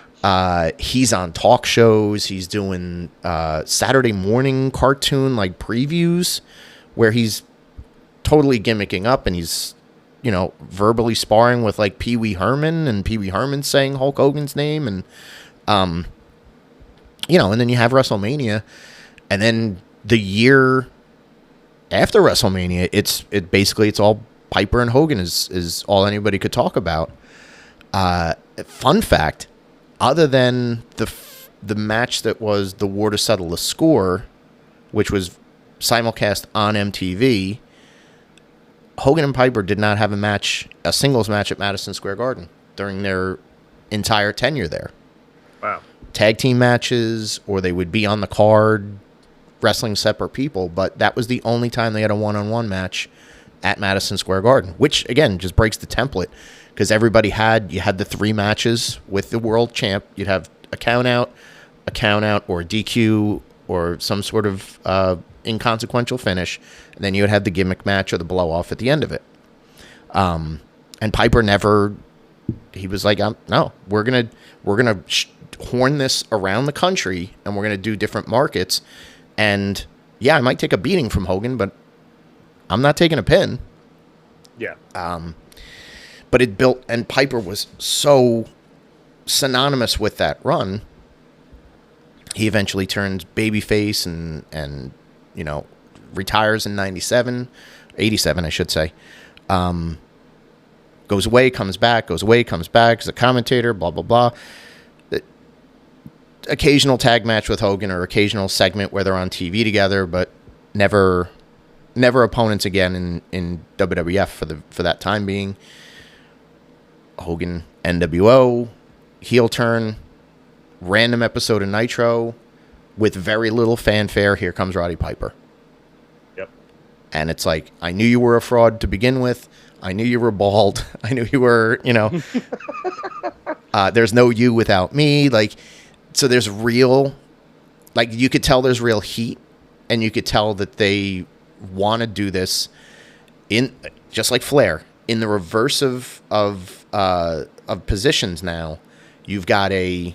He's on talk shows. He's doing Saturday morning cartoon like previews where he's totally gimmicking up and he's verbally sparring with like Pee Wee Herman, and Pee Wee Herman saying Hulk Hogan's name, and and then you have WrestleMania, and then the year after WrestleMania, it's all Piper and Hogan is all anybody could talk about. Fun fact, other than the match that was the War to Settle the Score, which was simulcast on MTV, Hogan and Piper did not have a singles match at Madison Square Garden during their entire tenure there. Wow. Tag team matches, or they would be on the card wrestling separate people, but that was the only time they had a one-on-one match at Madison Square Garden, which again just breaks the template because you had the 3 matches with the world champ. You'd have a count out, or a DQ, or some sort of inconsequential finish, and then you would have the gimmick match or the blow off at the end of it. And Piper he was like, no, we're gonna horn this around the country, and we're gonna do different markets. And yeah, I might take a beating from Hogan, but I'm not taking a pin. Yeah. But it built, and Piper was so synonymous with that run. He eventually turns babyface and retires in 87, I should say. Goes away, comes back, as a commentator, blah, blah, blah. Occasional tag match with Hogan, or occasional segment where they're on TV together, but never opponents again in WWF for that time being. Hogan, NWO, heel turn, random episode of Nitro with very little fanfare. Here comes Roddy Piper. Yep. And it's like, I knew you were a fraud to begin with. I knew you were bald. I knew you were, there's no you without me. Like, so there's real, like, you could tell there's real heat, and you could tell that they want to do this in, just like Flair, in the reverse of positions. Now you've got a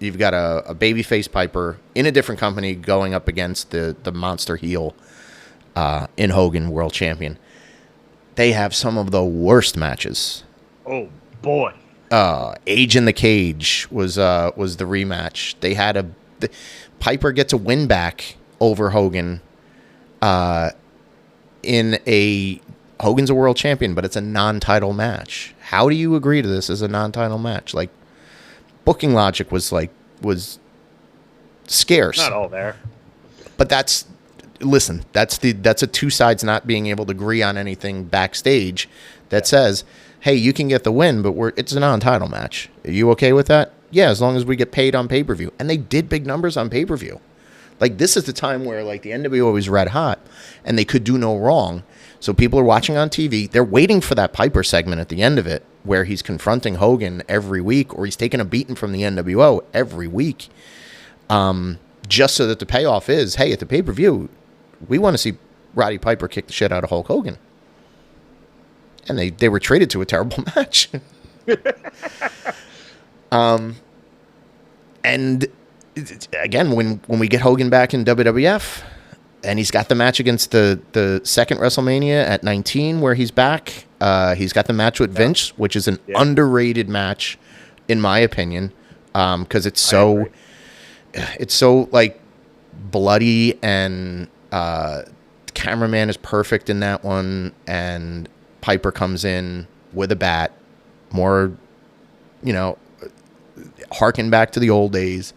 babyface Piper in a different company going up against the monster heel in Hogan, world champion. They have some of the worst matches. Oh boy. Age in the Cage was the rematch. They had Piper gets a win back over Hogan in a, Hogan's a world champion, but it's a non-title match. How do you agree to this as a non-title match? Like, booking logic was scarce. Not all there. But that's a two sides not being able to agree on anything backstage that says, hey, you can get the win, but it's a non-title match. Are you okay with that? Yeah, as long as we get paid on pay-per-view. And they did big numbers on pay-per-view. Like, this is the time where, like, the NWO was red hot, and they could do no wrong. So people are watching on TV. They're waiting for that Piper segment at the end of it, where he's confronting Hogan every week, or he's taking a beating from the NWO every week, just so that the payoff is, hey, at the pay-per-view, we want to see Roddy Piper kick the shit out of Hulk Hogan. And they were treated to a terrible match. And again, when we get Hogan back in WWF, and he's got the match against the second WrestleMania at 19, where he's back. He's got the match with Vince, which is an underrated match, in my opinion, because it's so like bloody, and cameraman is perfect in that one, and Piper comes in with a bat, more harken back to the old days.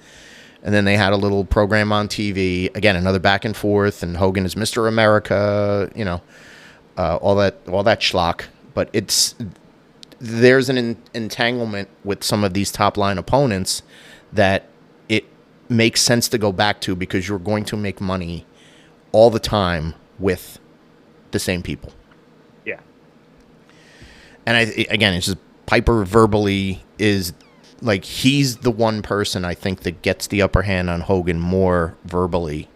And then they had a little program on TV. Again, another back and forth, and Hogan is Mr. America, all that schlock. But there's an entanglement with some of these top line opponents that it makes sense to go back to, because you're going to make money all the time with the same people. Yeah. And again, it's just Piper verbally is like, he's the one person I think that gets the upper hand on Hogan more verbally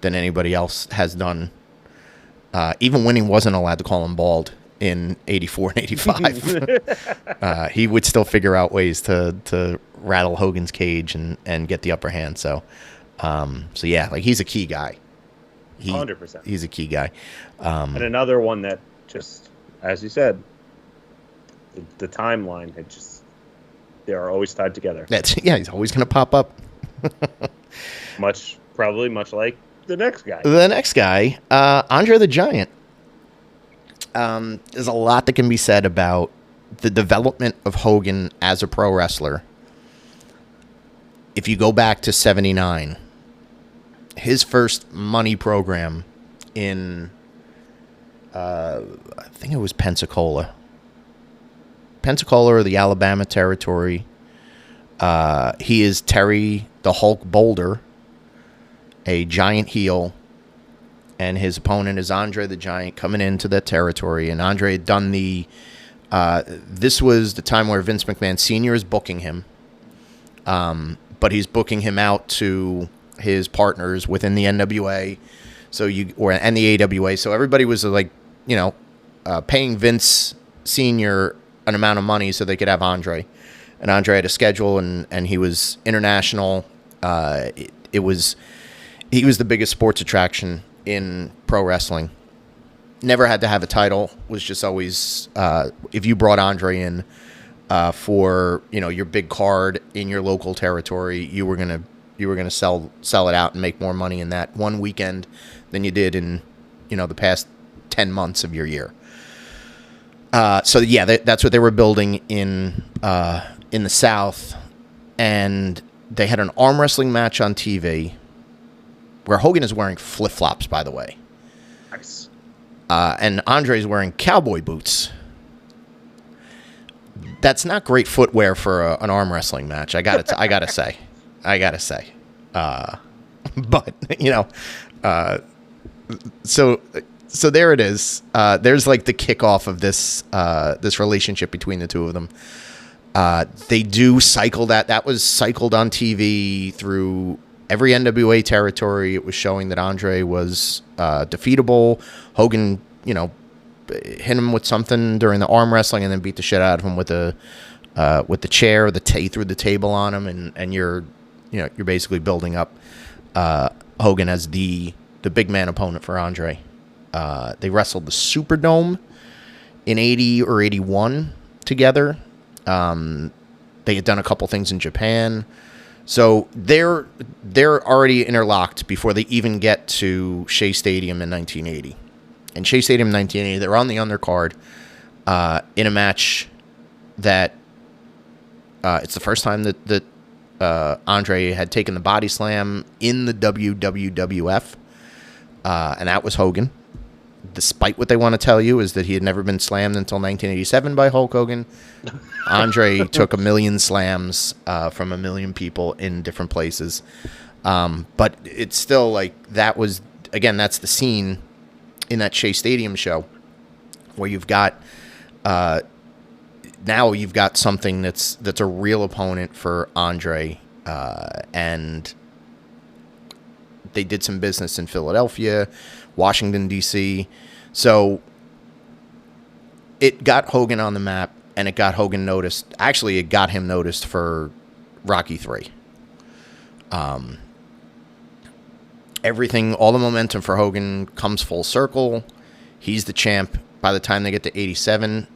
than anybody else has done. Even when he wasn't allowed to call him bald in 84 and 85, he would still figure out ways to rattle Hogan's cage and get the upper hand. So yeah, like, he's a key guy. 100%. He's a key guy. And another one that just, as you said, the timeline had just, they are always tied together. He's always going to pop up. Probably much like the next guy. The next guy, Andre the Giant. There's a lot that can be said about the development of Hogan as a pro wrestler. If you go back to 79, his first money program in, I think it was Pensacola or the Alabama territory. He is Terry the Hulk Boulder, a giant heel, and his opponent is Andre the Giant coming into that territory. And Andre had done this was the time where Vince McMahon Sr. is booking him, but he's booking him out to his partners within the NWA, and the AWA. So everybody was like, paying Vince Sr. an amount of money so they could have Andre. And Andre had a schedule, and he was international. He was the biggest sports attraction in pro wrestling. Never had to have a title. Was just always, if you brought Andre in for your big card in your local territory, you were gonna sell it out and make more money in that one weekend than you did in the past 10 months of your year. So yeah, that's what they were building in the South, and they had an arm wrestling match on TV where Hogan is wearing flip-flops, by the way. Nice. And Andre's wearing cowboy boots. That's not great footwear for an arm wrestling match. I gotta say. But so there it is. There's like the kickoff of this relationship between the two of them. They do cycle that was cycled on TV through every NWA territory. It was showing that Andre was defeatable. Hogan, hit him with something during the arm wrestling and then beat the shit out of him with the chair. He threw the table on him, and you're basically building up Hogan as the big man opponent for Andre. They wrestled the Superdome in 80 or 81 together. They had done a couple things in Japan. So they're already interlocked before they even get to Shea Stadium in 1980. And Shea Stadium in 1980, they're on the undercard in a match that it's the first time that Andre had taken the body slam in the WWF, and that was Hogan. Despite what they want to tell you is that he had never been slammed until 1987 by Hulk Hogan. Andre took 1 million slams from 1 million people in different places. But it's still like that's the scene in that Shea Stadium show where you've got now you've got something that's a real opponent for Andre, and they did some business in Philadelphia, Washington, D.C. So it got Hogan on the map, and it got Hogan noticed. Actually, it got him noticed for Rocky III. Everything, all the momentum for Hogan comes full circle. He's the champ. By the time they get to 87,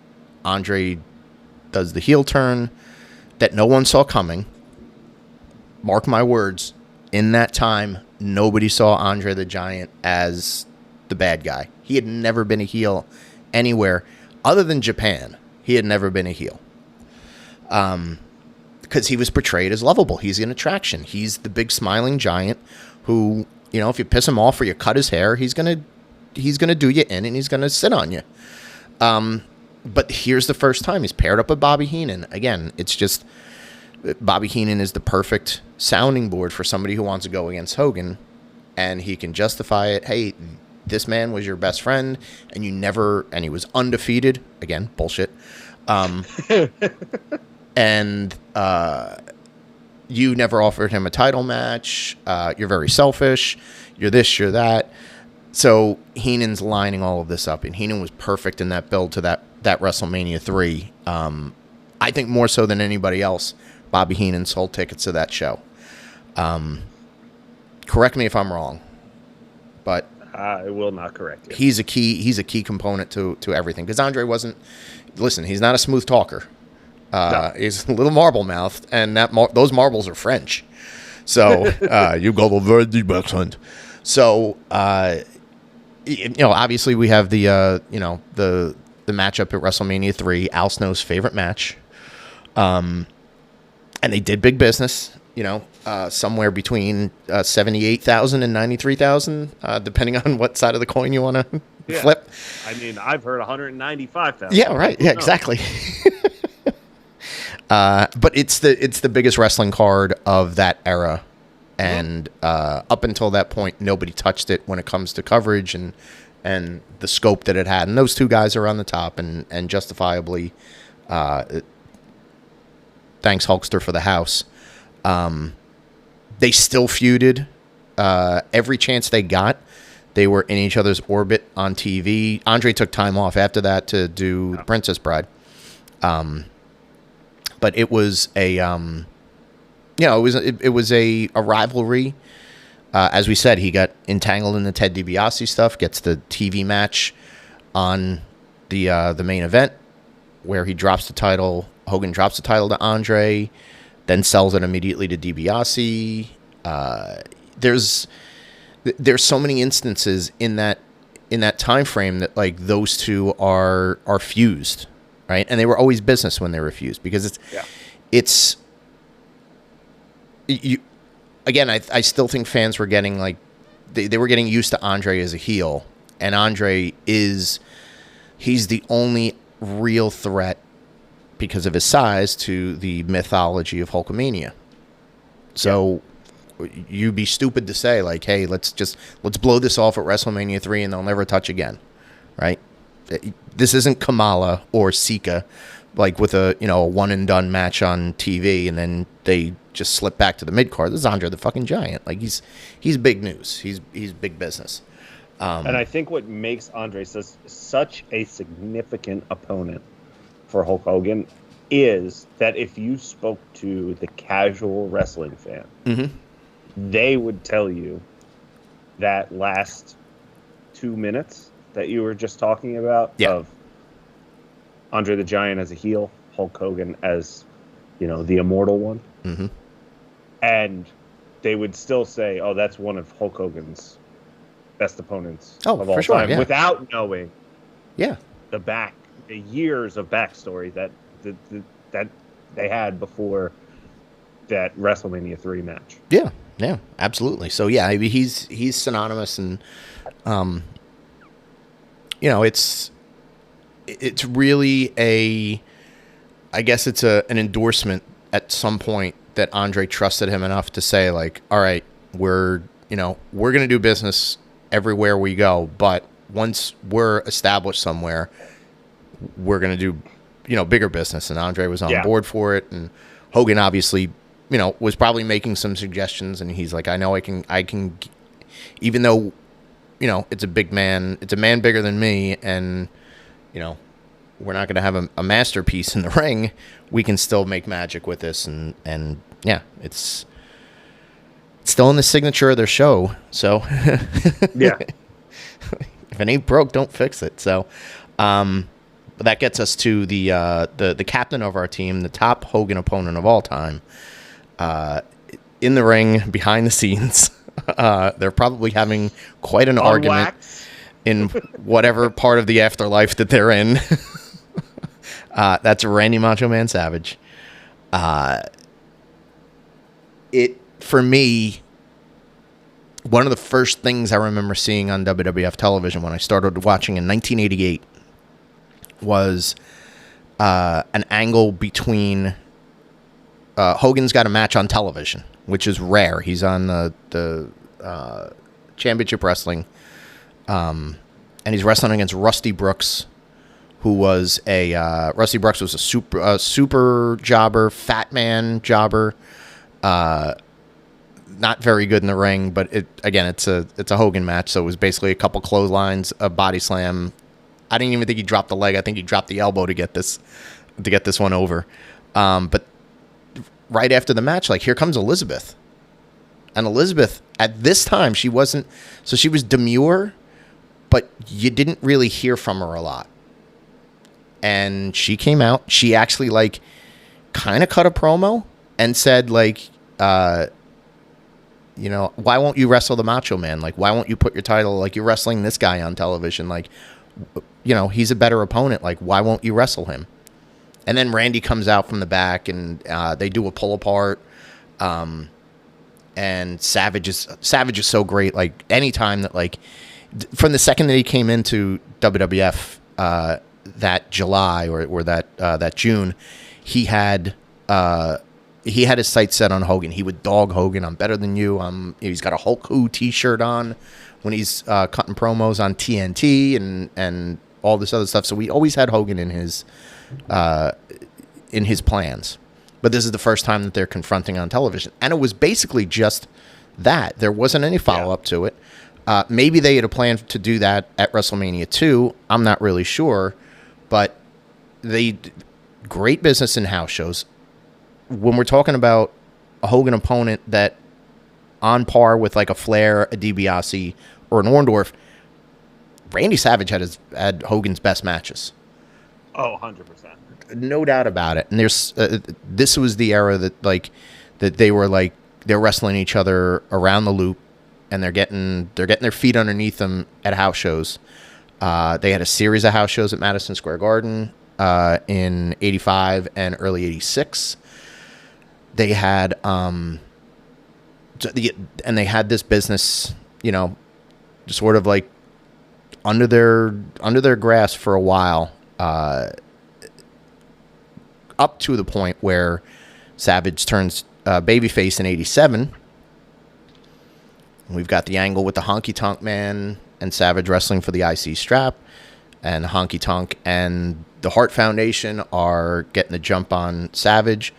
Andre does the heel turn that no one saw coming. Mark my words, in that time, nobody saw Andre the Giant as the bad guy. He had never been a heel anywhere other than Japan. He had never been a heel. because he was portrayed as lovable. He's an attraction. He's the big smiling giant who, you know, if you piss him off or you cut his hair, he's gonna do you in and he's gonna sit on you. But here's the first time he's paired up with Bobby Heenan. Again, it's just Bobby Heenan is the perfect sounding board for somebody who wants to go against Hogan, and he can justify it. Hey, this man was your best friend, and he was undefeated. Again, bullshit. And you never offered him a title match. You're very selfish. You're this, you're that. So Heenan's lining all of this up, and Heenan was perfect in that build to that WrestleMania 3. I think more so than anybody else, Bobby Heenan sold tickets to that show. Correct me if I'm wrong, but I will not correct you. He's a key component to everything, because Andre wasn't. Listen, he's not a smooth talker. No. He's a little marble mouthed, and those marbles are French. So you got a very deep accent. So obviously we have the matchup at WrestleMania 3, Al Snow's favorite match. And they did big business. Somewhere between 78,000 and 93,000, depending on what side of the coin you want to flip. I mean, I've heard 195,000. Yeah, right. Yeah, exactly. But it's the biggest wrestling card of that era, and up until that point, nobody touched it when it comes to coverage and the scope that it had. And those two guys are on the top, and justifiably, thanks Hulkster for the house. They still feuded every chance they got. They were in each other's orbit on TV. Andre took time off after that to do The Princess Bride. But it was a rivalry. As we said, he got entangled in the Ted DiBiase stuff. Gets the TV match on the main event where he drops the title. Hogan drops the title to Andre, then sells it immediately to DiBiase. There's so many instances in that time frame that like those two are fused, right? And they were always business when they were fused, because I still think fans were getting like they were getting used to Andre as a heel, and Andre he's the only real threat because of his size to the mythology of Hulkamania. So you'd be stupid to say like, hey, let's blow this off at WrestleMania 3 and they'll never touch again, right? This isn't Kamala or Sika, like with a one and done match on TV and then they just slip back to the mid card. This is Andre the fucking Giant. Like he's big news. He's big business. And I think what makes Andre such a significant opponent for Hulk Hogan is that if you spoke to the casual wrestling fan, they would tell you that last 2 minutes that you were just talking about of Andre the Giant as a heel, Hulk Hogan as, the immortal one. And they would still say, oh, that's one of Hulk Hogan's best opponents of all time, without knowing the years of backstory that they had before that WrestleMania 3 match. Yeah, absolutely. So he's synonymous, and it's really I guess it's an endorsement at some point that Andre trusted him enough to say like, all right, we're going to do business everywhere we go, but once we're established somewhere, we're going to do bigger business. And Andre was on board for it, and Hogan obviously was probably making some suggestions, and he's like, I know I can even though it's a big man, it's a man bigger than me, and we're not going to have a masterpiece in the ring, we can still make magic with this. And it's still in the signature of their show. So if it ain't broke, don't fix it. So but that gets us to the captain of our team, the top Hogan opponent of all time, in the ring, behind the scenes. They're probably having quite an argument in whatever part of the afterlife that they're in. That's Randy Macho Man Savage. It, for me, one of the first things I remember seeing on WWF television when I started watching in 1988 was an angle between Hogan's got a match on television, which is rare. He's on the Championship Wrestling, and he's wrestling against Rusty Brooks, who was Rusty Brooks was a super jobber, fat man jobber. Not very good in the ring, but it's a Hogan match, so it was basically a couple clotheslines, a body slam. I didn't even think he dropped the leg. I think he dropped the elbow to get this one over. But right after the match, like, here comes Elizabeth. And Elizabeth, at this time, she was demure, but you didn't really hear from her a lot. And she came out. She actually, like, kind of cut a promo and said, like, why won't you wrestle the Macho Man? Like, why won't you put your title, like, you're wrestling this guy on television? Like, he's a better opponent. Like, why won't you wrestle him? And then Randy comes out from the back, and they do a pull apart. And Savage is so great. Like, anytime that, like, from the second that he came into WWF that July or that June, he had his sights set on Hogan. He would dog Hogan. I'm better than you. He's got a Hulk Hogan T-shirt on when he's cutting promos on TNT and all this other stuff. So we always had Hogan in his plans. But this is the first time that they're confronting on television. And it was basically just that. There wasn't any follow-up to it. Maybe they had a plan to do that at WrestleMania 2. I'm not really sure. But great business in house shows. When we're talking about a Hogan opponent that on par with, like, a Flair, a DiBiase, or an Orndorff, Randy Savage had Hogan's best matches. Oh, 100%. No doubt about it. And there's this was the era that they're wrestling each other around the loop, and they're getting their feet underneath them at house shows. They had a series of house shows at Madison Square Garden in '85 and early '86. They had and they had this business, sort of like under their grasp for a while. Up to the point where Savage turns babyface in '87. We've got the angle with the Honky Tonk Man and Savage wrestling for the IC strap, and Honky Tonk and the Hart Foundation are getting the jump on Savage.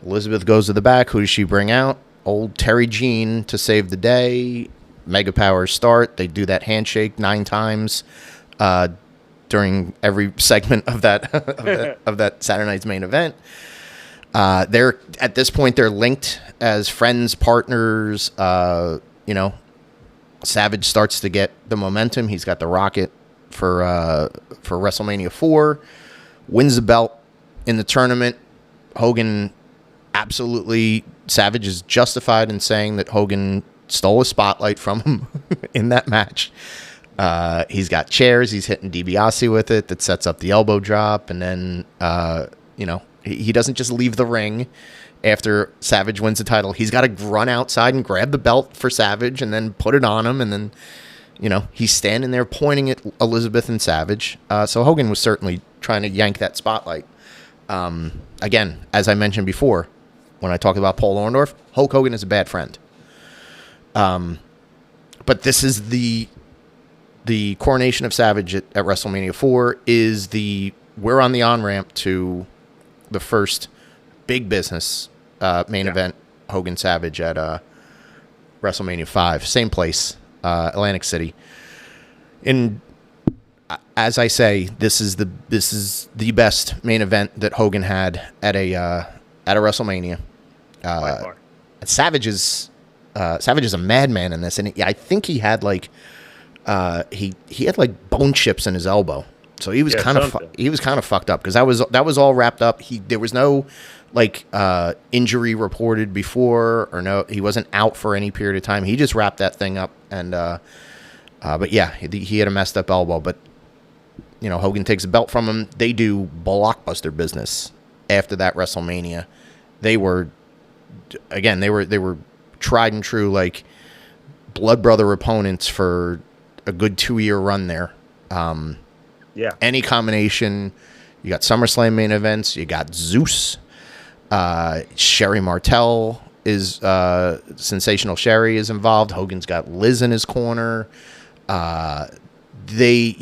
Elizabeth goes to the back. Who does she bring out? Old Terry Jean to save the day. Mega Powers start. They do that handshake 9 times during every segment of that of that Saturday Night's Main Event. They're at this point they're linked as friends, partners. Savage starts to get the momentum. He's got the rocket for WrestleMania 4. Wins the belt in the tournament. Hogan absolutely. Savage is justified in saying that Hogan stole a spotlight from him in that match. He's got chairs. He's hitting DiBiase with it. That sets up the elbow drop. And then, he doesn't just leave the ring after Savage wins the title. He's got to run outside and grab the belt for Savage and then put it on him. And then, he's standing there pointing at Elizabeth and Savage. So Hogan was certainly trying to yank that spotlight. Again, as I mentioned before, when I talked about Paul Orndorff, Hulk Hogan is a bad friend. But this is the coronation of Savage at WrestleMania 4 is we're on the on-ramp to the first big business main event, Hogan Savage at WrestleMania 5. Same place, Atlantic City. And as I say, this is the best main event that Hogan had at a WrestleMania. Savage is a madman in this, and I think he had like he had like bone chips in his elbow, so he was kind of fucked up because that was all wrapped up. There was no like injury reported before, or no, he wasn't out for any period of time. He just wrapped that thing up, and but yeah, he had a messed up elbow. But Hogan takes the belt from him. They do blockbuster business after that WrestleMania. they were tried and true, like, blood brother opponents for a good 2-year run there. Yeah. Any combination. You got SummerSlam main events. You got Zeus. Sherry Martel is Sensational Sherry is involved. Hogan's got Liz in his corner. They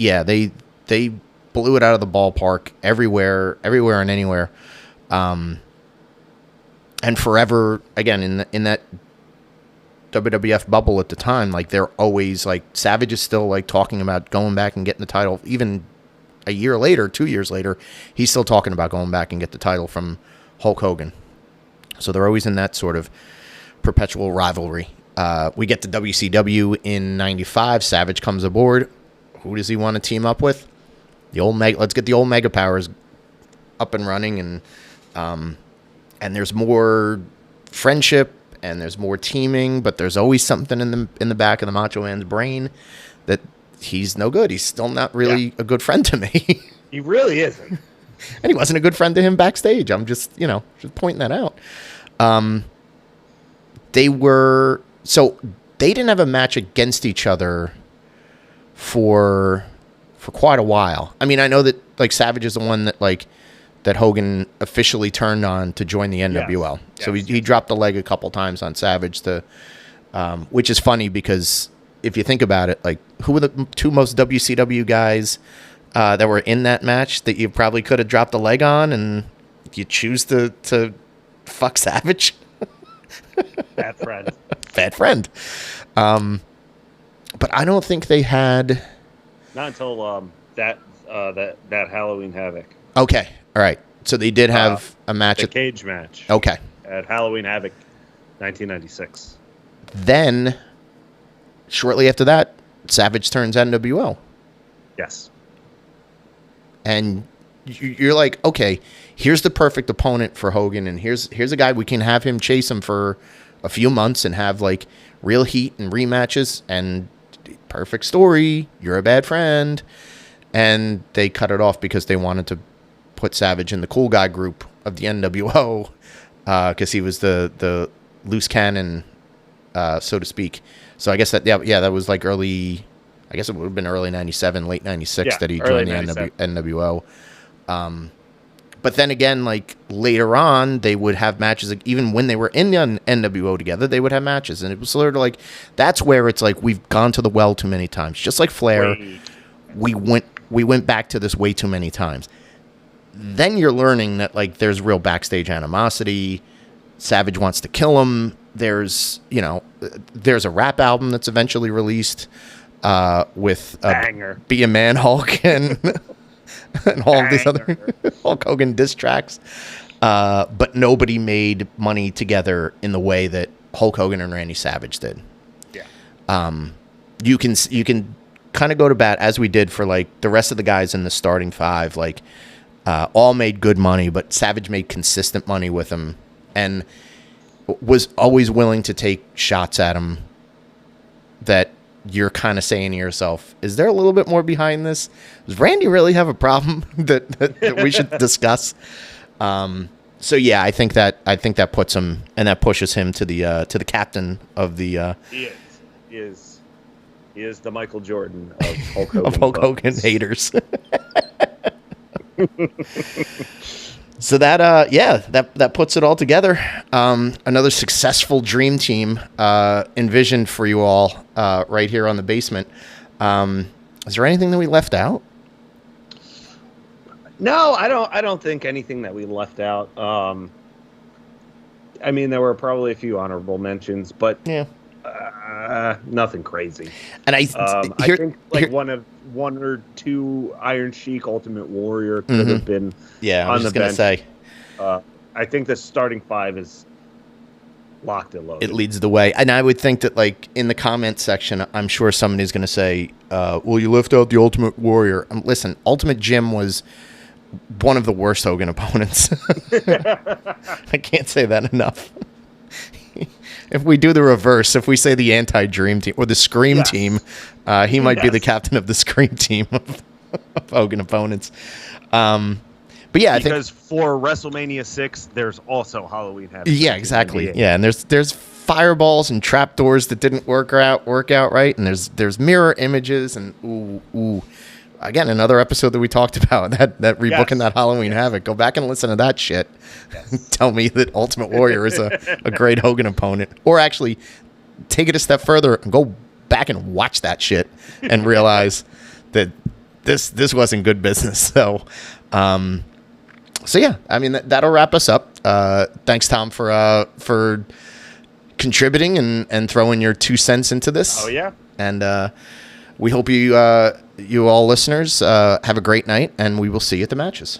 blew it out of the ballpark everywhere and anywhere. And forever, again, in that WWF bubble at the time, like, they're always, like, Savage is still, like, talking about going back and getting the title. Even a year later, 2 years later, he's still talking about going back and get the title from Hulk Hogan. So they're always in that sort of perpetual rivalry. We get to WCW in 95. Savage comes aboard. Who does he want to team up with? Let's get the old Mega Powers up and running, and there's more friendship and there's more teaming, but there's always something in the back of the Macho Man's brain that he's no good. He's still not really a good friend to me. He really isn't. And he wasn't a good friend to him backstage. I'm just pointing that out. They didn't have a match against each other for quite a while. I mean, I know that, like, Savage is the one that Hogan officially turned on to join the NWL. Yes. So he dropped the leg a couple times on Savage which is funny because if you think about it, like, who were the two most WCW guys that were in that match that you probably could have dropped the leg on, and you choose to fuck Savage? Bad friend. Bad friend. But I don't think they had. Not until that Halloween Havoc. Okay, all right. So they did have a match. The cage match. Okay. At Halloween Havoc, 1996. Then, shortly after that, Savage turns NWO. Yes. And you're like, okay, here's the perfect opponent for Hogan, and here's a guy we can have him chase him for a few months and have, like, real heat and rematches, and perfect story. You're a bad friend. And they cut it off because they wanted to put Savage in the cool guy group of the NWO because he was the loose cannon, so to speak. So I guess that was like early. I guess it would have been early 97, late 96 that he joined the NWO. But then again, like, later on, they would have matches. Like, even when they were in the NWO together, they would have matches. And it was sort of like, that's where it's like, we've gone to the well too many times. Just like Flair, we went back to this way too many times. Then you're learning that, like, there's real backstage animosity. Savage wants to kill him. There's a rap album that's eventually released with Be a Man Hulk and all of these other Hulk Hogan diss tracks. But nobody made money together in the way that Hulk Hogan and Randy Savage did. Yeah. You can kind of go to bat, as we did for, like, the rest of the guys in the starting five, like, all made good money, but Savage made consistent money with them and was always willing to take shots at him that you're kind of saying to yourself, is there a little bit more behind this? Does Randy really have a problem that we should discuss? So yeah, I think that puts him, and that pushes him to the captain of the. He is the Michael Jordan of Hulk Hogan. Of Hulk Hogan haters. So that puts it all together. Another successful dream team envisioned for you all right here on the basement. Is there anything that we left out? No, I don't think anything that we left out. I mean, there were probably a few honorable mentions, but nothing crazy. And I think like one or two Iron Sheik Ultimate Warrior could have been. Yeah, I was just gonna say. I think the starting five is locked and loaded. It leads the way, and I would think that, like, in the comment section, I'm sure somebody's gonna say, "Well, you left out the Ultimate Warrior." Listen, Ultimate Jim was one of the worst Hogan opponents. I can't say that enough. If we do the reverse, if we say the anti-Dream Team or the Scream Team, he might be the captain of the Scream Team of Hogan opponents. But But yeah, I think because for WrestleMania 6, there's also Halloween Havoc. yeah, exactly. Yeah, and there's fireballs and trapdoors that didn't work out right, and there's mirror images and ooh. Again, another episode that we talked about, that rebooking that Halloween Havoc. Go back and listen to that shit. Yes. Tell me that Ultimate Warrior is a great Hogan opponent. Or actually, take it a step further and go back and watch that shit and realize that this wasn't good business. So yeah, I mean, that'll wrap us up. Thanks, Tom, for contributing and throwing your 2 cents into this. Oh, yeah. And we hope you all listeners have a great night, and we will see you at the matches.